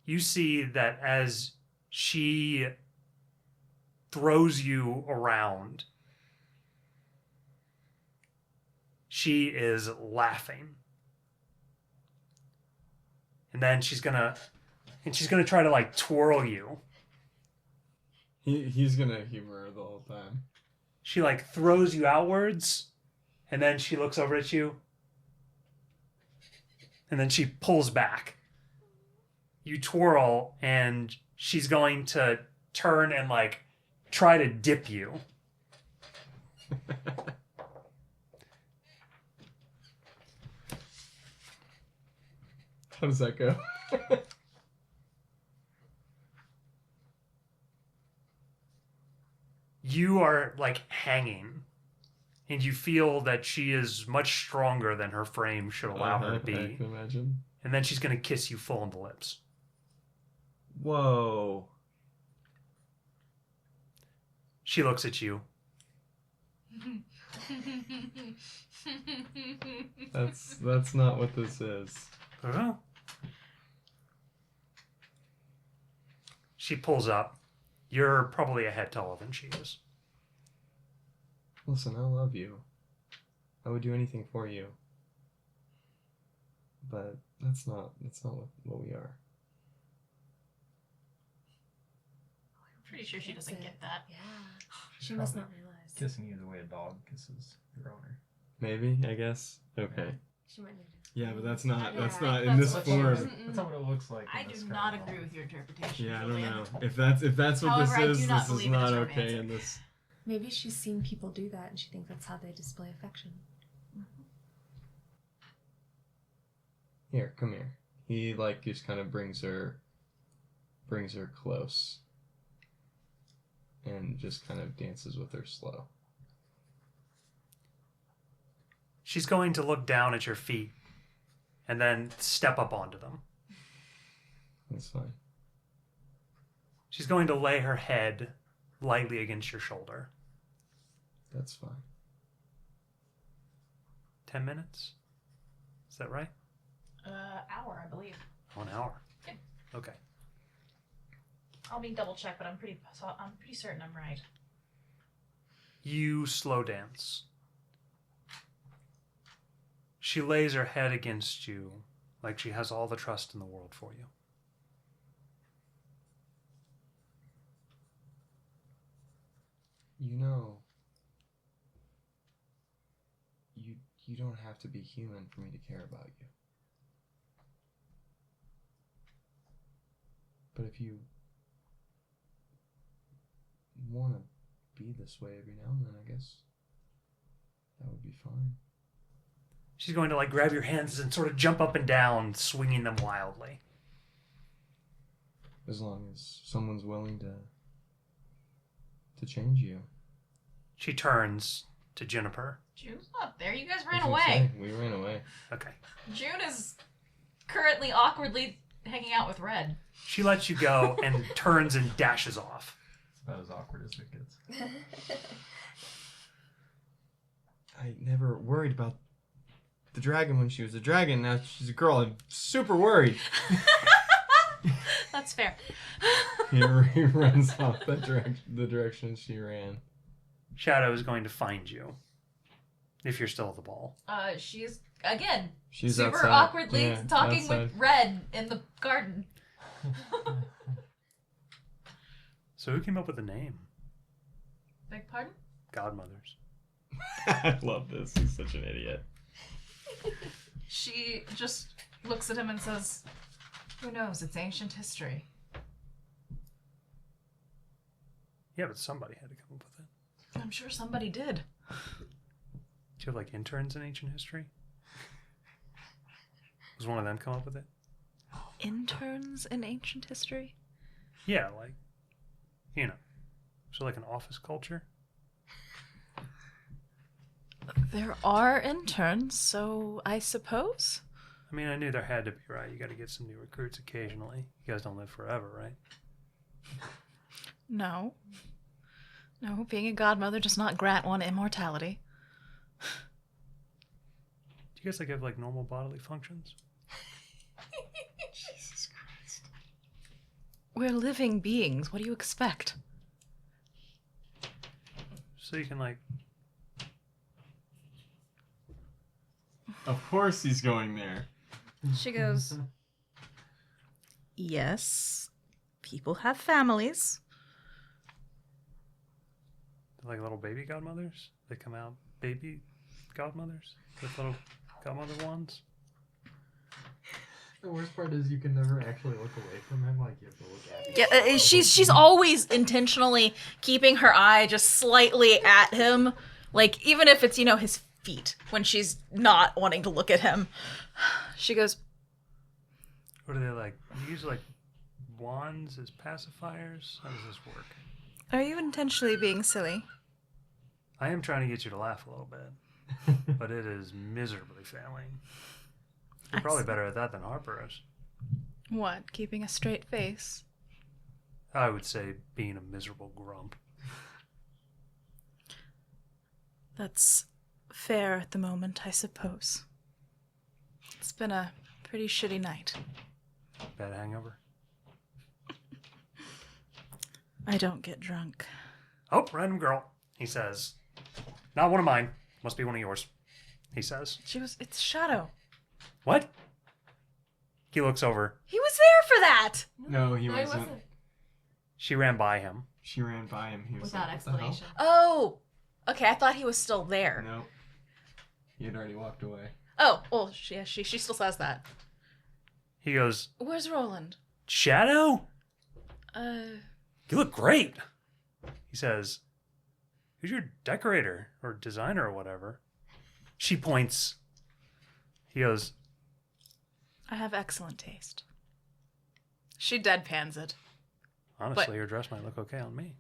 You see that as she throws you around, she is laughing. And then she's gonna and she's gonna try to like twirl you. He's gonna humor her the whole time. She like throws you outwards, and then she looks over at you, and then she pulls back. You twirl, and she's going to turn and like try to dip you. How does that go? You are like hanging, and you feel that she is much stronger than her frame should allow her to I be. can imagine. And then she's gonna kiss you full on the lips. Whoa. She looks at you. That's not what this is. Huh? She pulls up. You're probably a head taller than she is. Listen, I love you. I would do anything for you. But that's not what we are. Pretty sure she doesn't get that. Yeah. She must not realize. Kissing you the way a dog kisses your owner. Maybe, I guess. Okay. She might need to. Yeah, but that's not Yeah, that's not in that's this what form. That's not what it looks like. I in do this not current agree with your interpretation. Yeah, I don't Julian. know. If that's what However, I do this is, not this is believe it is not okay romantic. in this. Maybe she's seen people do that and she thinks that's how they display affection. Here, come here. He like just kind of brings her close. And just kind of dances with her slow. She's going to look down at your feet and then step up onto them. That's fine. She's going to lay her head lightly against your shoulder. That's fine. 10 minutes? Is that right? Hour, I believe. Oh, an hour. Yeah. Okay. I'll be double check, but I'm pretty certain I'm right. You slow dance. She lays her head against you like she has all the trust in the world for you. You know, you don't have to be human for me to care about you. But if you want to be this way every now and then, I guess that would be fine. She's going to like grab your hands and sort of jump up and down, swinging them wildly. As long as someone's willing to change you. She turns to Juniper. June's not there. You guys ran That's what I'm away. saying, we ran away. Okay. June is currently awkwardly hanging out with Red. She lets you go and turns and dashes off. It's about as awkward as it gets. I never worried about the dragon when she was a dragon. Now she's a girl. I'm super worried. That's fair. He runs off the direction she ran. Shadow is going to find you. If you're still at the ball. She's again She's super outside. awkwardly Yeah, talking outside. with Red in the garden. So who came up with the name? Beg pardon? Godmothers. I love this. He's such an idiot. She just looks at him and says, "Who knows? It's ancient history." Yeah, but somebody had to come up with it. I'm sure somebody did. Do you have like interns in ancient history? Does one of them come up with it? Interns in ancient history? Yeah, like, you know. So like an office culture? There are interns, so I suppose. I mean, I knew there had to be, right? You got to get some new recruits occasionally. You guys don't live forever, right? No. No, being a godmother does not grant one immortality. Do you guys like have like normal bodily functions? Jesus Christ. We're living beings. What do you expect? So you can like, Of course he's going there. She goes, Yes. People have families. Like little baby godmothers? They come out baby godmothers with little godmother wands? The worst part is you can never actually look away from him. Like, you have to look at him. Yeah, she's always intentionally keeping her eye just slightly at him. Like, even if it's, his feet, when she's not wanting to look at him. She goes, What are they like? You use like wands as pacifiers? How does this work? "Are you intentionally being silly?" I am trying to get you to laugh a little bit, but it is miserably failing. You're probably better at that than Harper is. What, keeping a straight face? I would say being a miserable grump. That's fair at the moment, I suppose. It's been a pretty shitty night. Bad hangover. I don't get drunk. Oh, random girl, he says. Not one of mine. Must be one of yours, he says. It's Shadow. What? He looks over. He was there for that! No, he No, he wasn't. wasn't. She ran by him. She ran by him. He was Without like, "What the hell?" explanation. Oh! Okay, I thought he was still there. Nope. He had already walked away. Oh, well, she still says that. He goes, Where's Roland? Shadow? Uh, You look great. He says, who's your decorator or designer or whatever? She points. He goes, I have excellent taste. She deadpans it. honestly, your dress might look okay on me.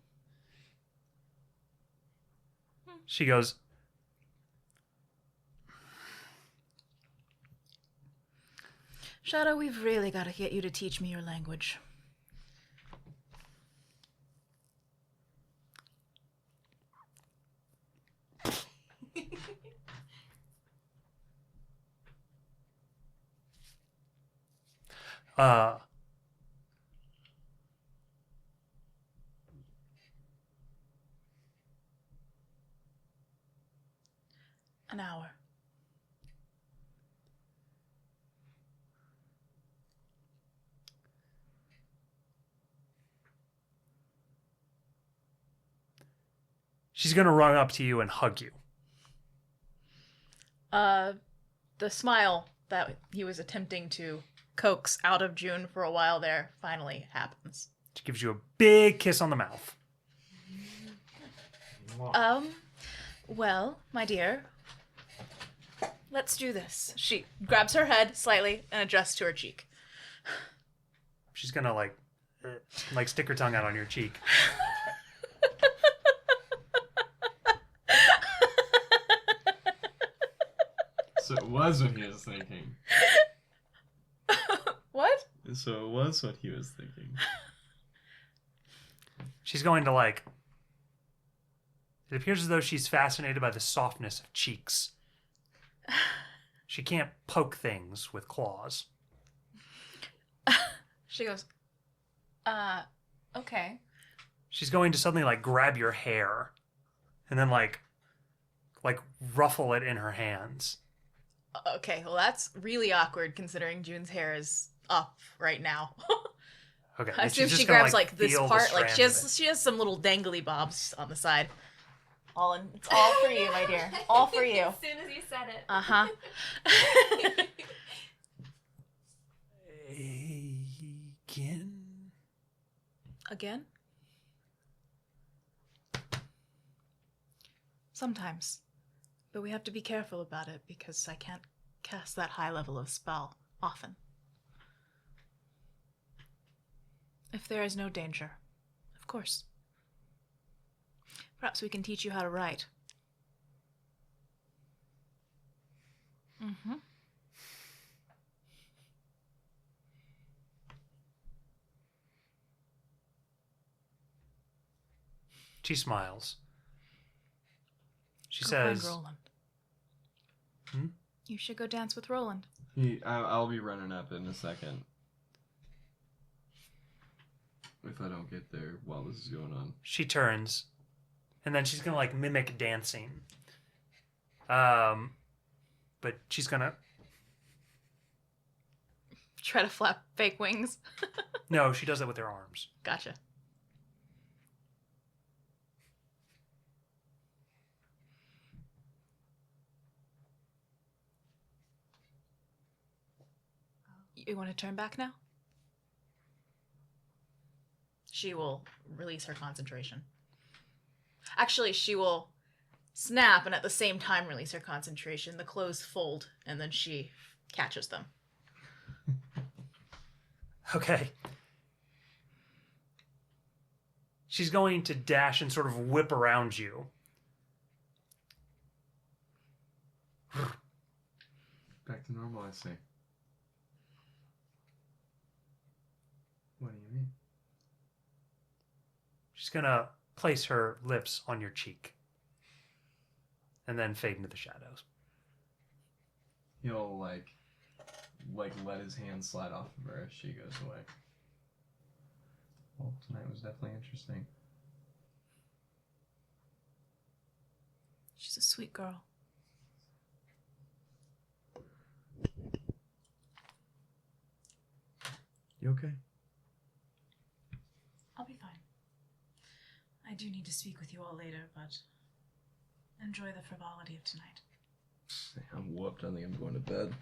She goes, Shadow, we've really got to get you to teach me your language. uh, An hour. she's going to run up to you and hug you. The smile that he was attempting to coax out of June for a while there finally happens. She gives you a big kiss on the mouth. Well, my dear, let's do this. She grabs her head slightly and adjusts to her cheek. She's going to like stick her tongue out on your cheek. So it was what he was thinking. What? So it was what he was thinking. She's going to it appears as though she's fascinated by the softness of cheeks. She can't poke things with claws. She goes, okay. She's going to suddenly grab your hair and then like ruffle it in her hands. Okay, well that's really awkward considering June's hair is up right now. Okay. I and assume she's she just gonna, grabs this feel the part, strand she of has some little dangly bobs on the side. It's all for you, my dear. All for you. As soon as you said it. Uh-huh. Again? Again? Sometimes. But we have to be careful about it because I can't cast that high level of spell often. If there is no danger, of course. Perhaps we can teach you how to write. Mm-hmm. She smiles. She Go says, find Roland. Hmm? You should go dance with Roland. I'll be running up in a second. If I don't get there while this is going on. She turns, and then she's gonna mimic dancing. But she's gonna. Try to flap fake wings. No, she does that with her arms. Gotcha. You want to turn back now? She will release her concentration. Actually, she will snap and at the same time release her concentration. The clothes fold and then she catches them. Okay. She's going to dash and sort of whip around you. Back to normal, I see. What do you mean? She's going to place her lips on your cheek and then fade into the shadows. He'll like let his hand slide off of her as she goes away. Well, tonight was definitely interesting. She's a sweet girl. You okay? I'll be fine. I do need to speak with you all later, but enjoy the frivolity of tonight. I'm whooped. I think I'm going to bed.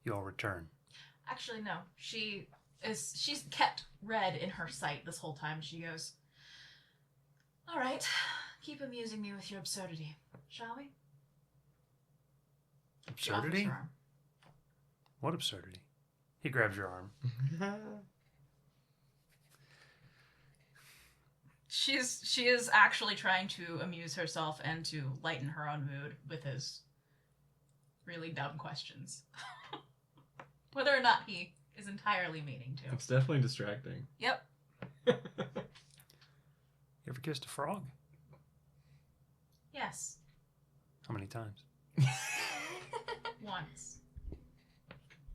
You all return. Actually, no. She's kept red in her sight this whole time. She goes, all right, keep amusing me with your absurdity, shall we? She offers Absurdity? her arm. What absurdity? He grabs your arm. She is actually trying to amuse herself and to lighten her own mood with his really dumb questions. Whether or not he is entirely meaning to. It's definitely distracting. Yep. You ever kissed a frog? Yes. How many times? Once.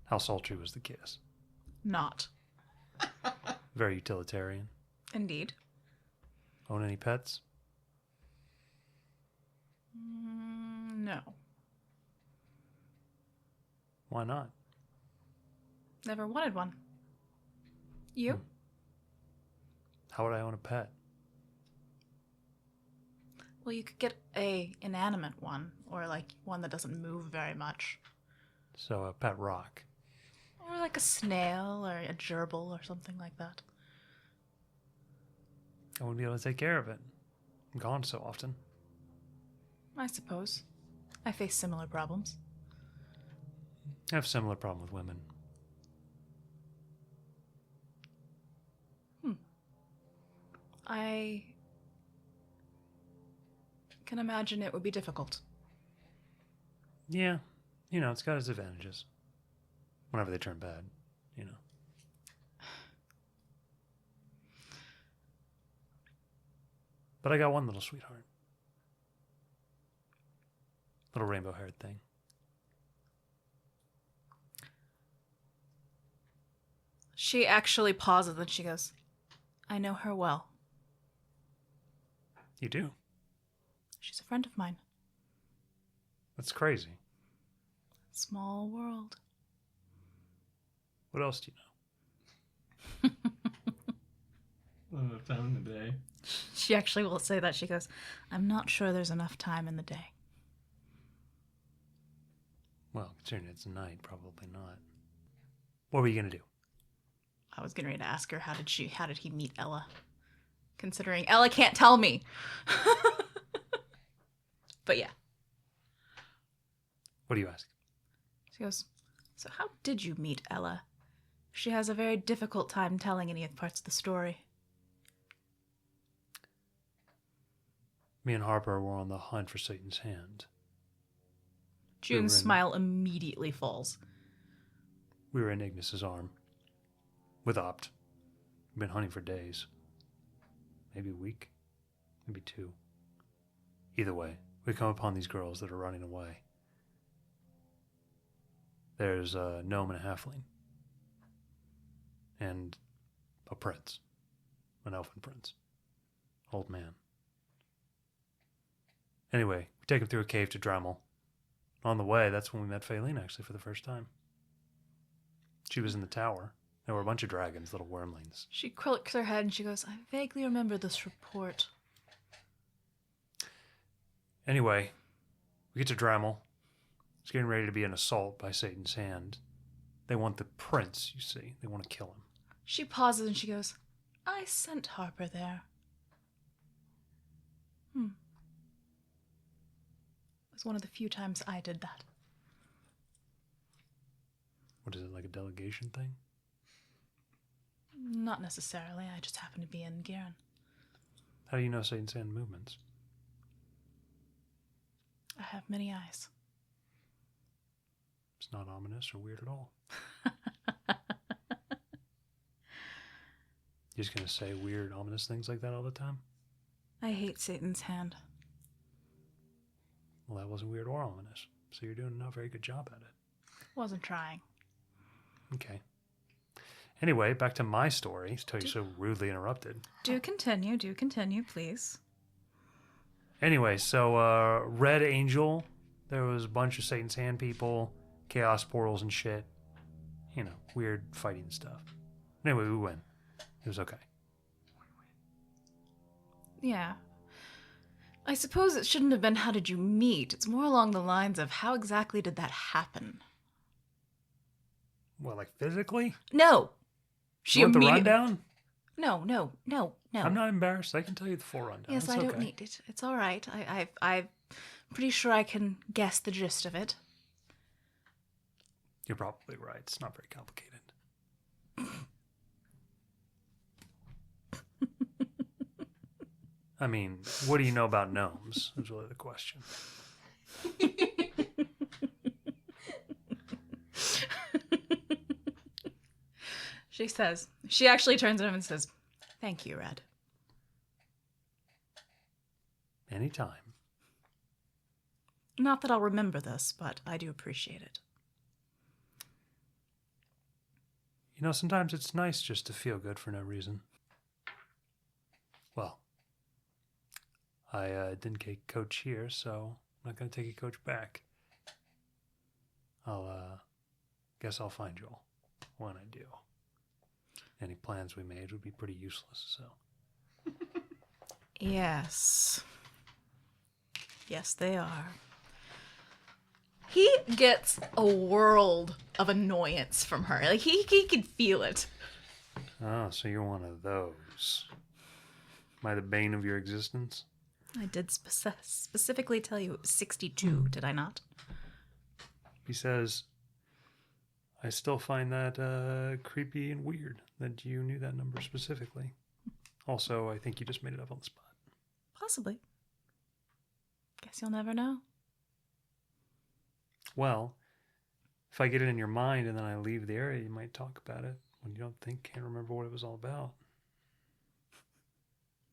How sultry was the kiss? Not. Very utilitarian. Indeed. Own any pets? No. Why not? Never wanted one. You? How would I own a pet? Well, you could get a inanimate one, or like one that doesn't move very much. So a pet rock. Or like a snail, or a gerbil, or something like that. I wouldn't be able to take care of it. I'm gone so often. I suppose. I face similar problems. I have a similar problem with women. I can imagine it would be difficult. Yeah, it's got its advantages. Whenever they turn bad, But I got one little sweetheart. Little rainbow-haired thing. She actually pauses and she goes, I know her well. You do? She's a friend of mine. That's crazy. Small world. What else do you know? Not enough time in the day. She actually will say that. She goes, I'm not sure there's enough time in the day. Well, considering it's night, probably not. What were you going to do? I was getting ready to ask her how did he meet Ella? Considering Ella can't tell me. But yeah. What do you ask? She goes, so how did you meet Ella? She has a very difficult time telling any parts of the story. Me and Harper were on the hunt for Satan's hand. June's smile immediately falls. We were in Ignis's arm. With Opt. We've been hunting for days. Maybe a week. Maybe 2. Either way, we come upon these girls that are running away. There's a gnome and a halfling. And a prince. An elfin prince. Old man. Anyway, we take him through a cave to Dremel. On the way, that's when we met Faylene, actually, for the first time. She was in the tower. There were a bunch of dragons, little wormlings. She clicks her head and she goes, I vaguely remember this report. Anyway, we get to Dremel. It's getting ready to be an assault by Satan's hand. They want the prince, you see. They want to kill him. She pauses and she goes, I sent Harper there. It was one of the few times I did that. What is it, like a delegation thing? Not necessarily. I just happened to be in Garen. How do you know Satan's hand movements? I have many eyes. It's not ominous or weird at all. You're just going to say weird, ominous things like that all the time? I hate Satan's hand. Well, that wasn't weird or ominous. So you're doing a very good job at it. Wasn't trying. Okay. Anyway, back to my story. Until you're so rudely interrupted. Do continue, please. Anyway, so Red Angel, there was a bunch of Satan's Hand people, chaos portals and shit. You know, weird fighting stuff. Anyway, we win. It was okay. Yeah. I suppose it shouldn't have been how did you meet. It's more along the lines of how exactly did that happen? Well, like physically? No. She You want the immediately- rundown? No. I'm not embarrassed. I can tell you the full rundown. Yes, It's I don't okay. need it. It's all right. I'm pretty sure I can guess the gist of it. You're probably right. It's not very complicated. I mean, what do you know about gnomes? Is really the question. She actually turns to him and says, thank you, Red. Anytime. Not that I'll remember this, but I do appreciate it. You know, sometimes it's nice just to feel good for no reason. Well, I didn't get coach here, so I'm not going to take a coach back. Guess I'll find you all when I do. Any plans we made would be pretty useless, so. Yes. Yes, they are. He gets a world of annoyance from her. Like, he can feel it. Oh, so you're one of those. Am I the bane of your existence? I did specifically tell you it was 62, did I not? He says, I still find that creepy and weird that you knew that number specifically. Also, I think you just made it up on the spot. Possibly. Guess you'll never know. Well, if I get it in your mind and then I leave the area, you might talk about it when you can't remember what it was all about.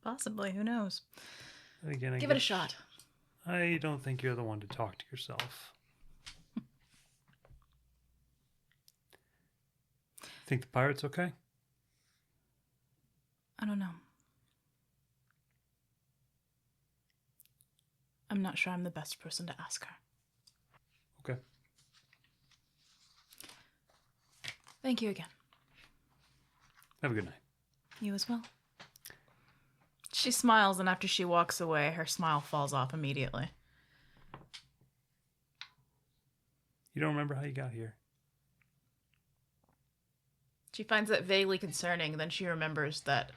Possibly, who knows? And again, Give it a shot. I don't think you're the one to talk to yourself. Think the pirate's okay? I don't know. I'm not sure I'm the best person to ask her. Okay. Thank you again. Have a good night. You as well. She smiles, and after she walks away, her smile falls off immediately. You don't remember how you got here? She finds that vaguely concerning, then she remembers that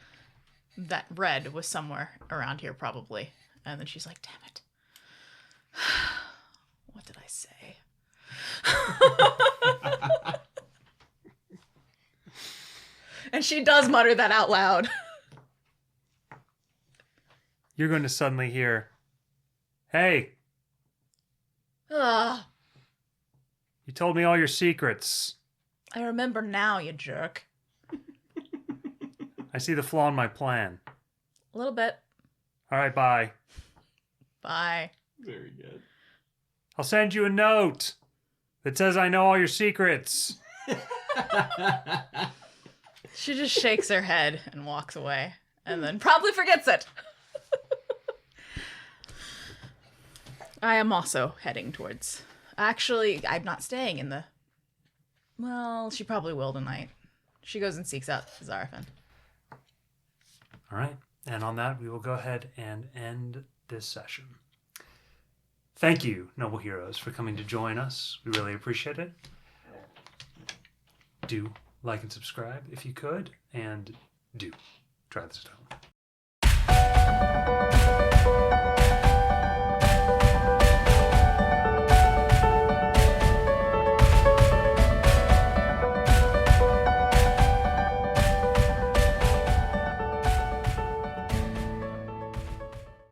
Red was somewhere around here, probably. And then she's like, damn it. What did I say? And she does mutter that out loud. You're going to suddenly hear, hey, Ugh. you told me all your secrets. I remember now, you jerk. I see the flaw in my plan. A little bit. All right, bye. Bye. Very good. I'll send you a note that says I know all your secrets. She just shakes her head and walks away, and then promptly forgets it. I am also heading towards. Actually, I'm not staying in the. Well, she probably will tonight. She goes and seeks out Zarafin. All right. And on that, we will go ahead and end this session. Thank you, noble heroes, for coming to join us. We really appreciate it. Do like and subscribe if you could, and do try this at home.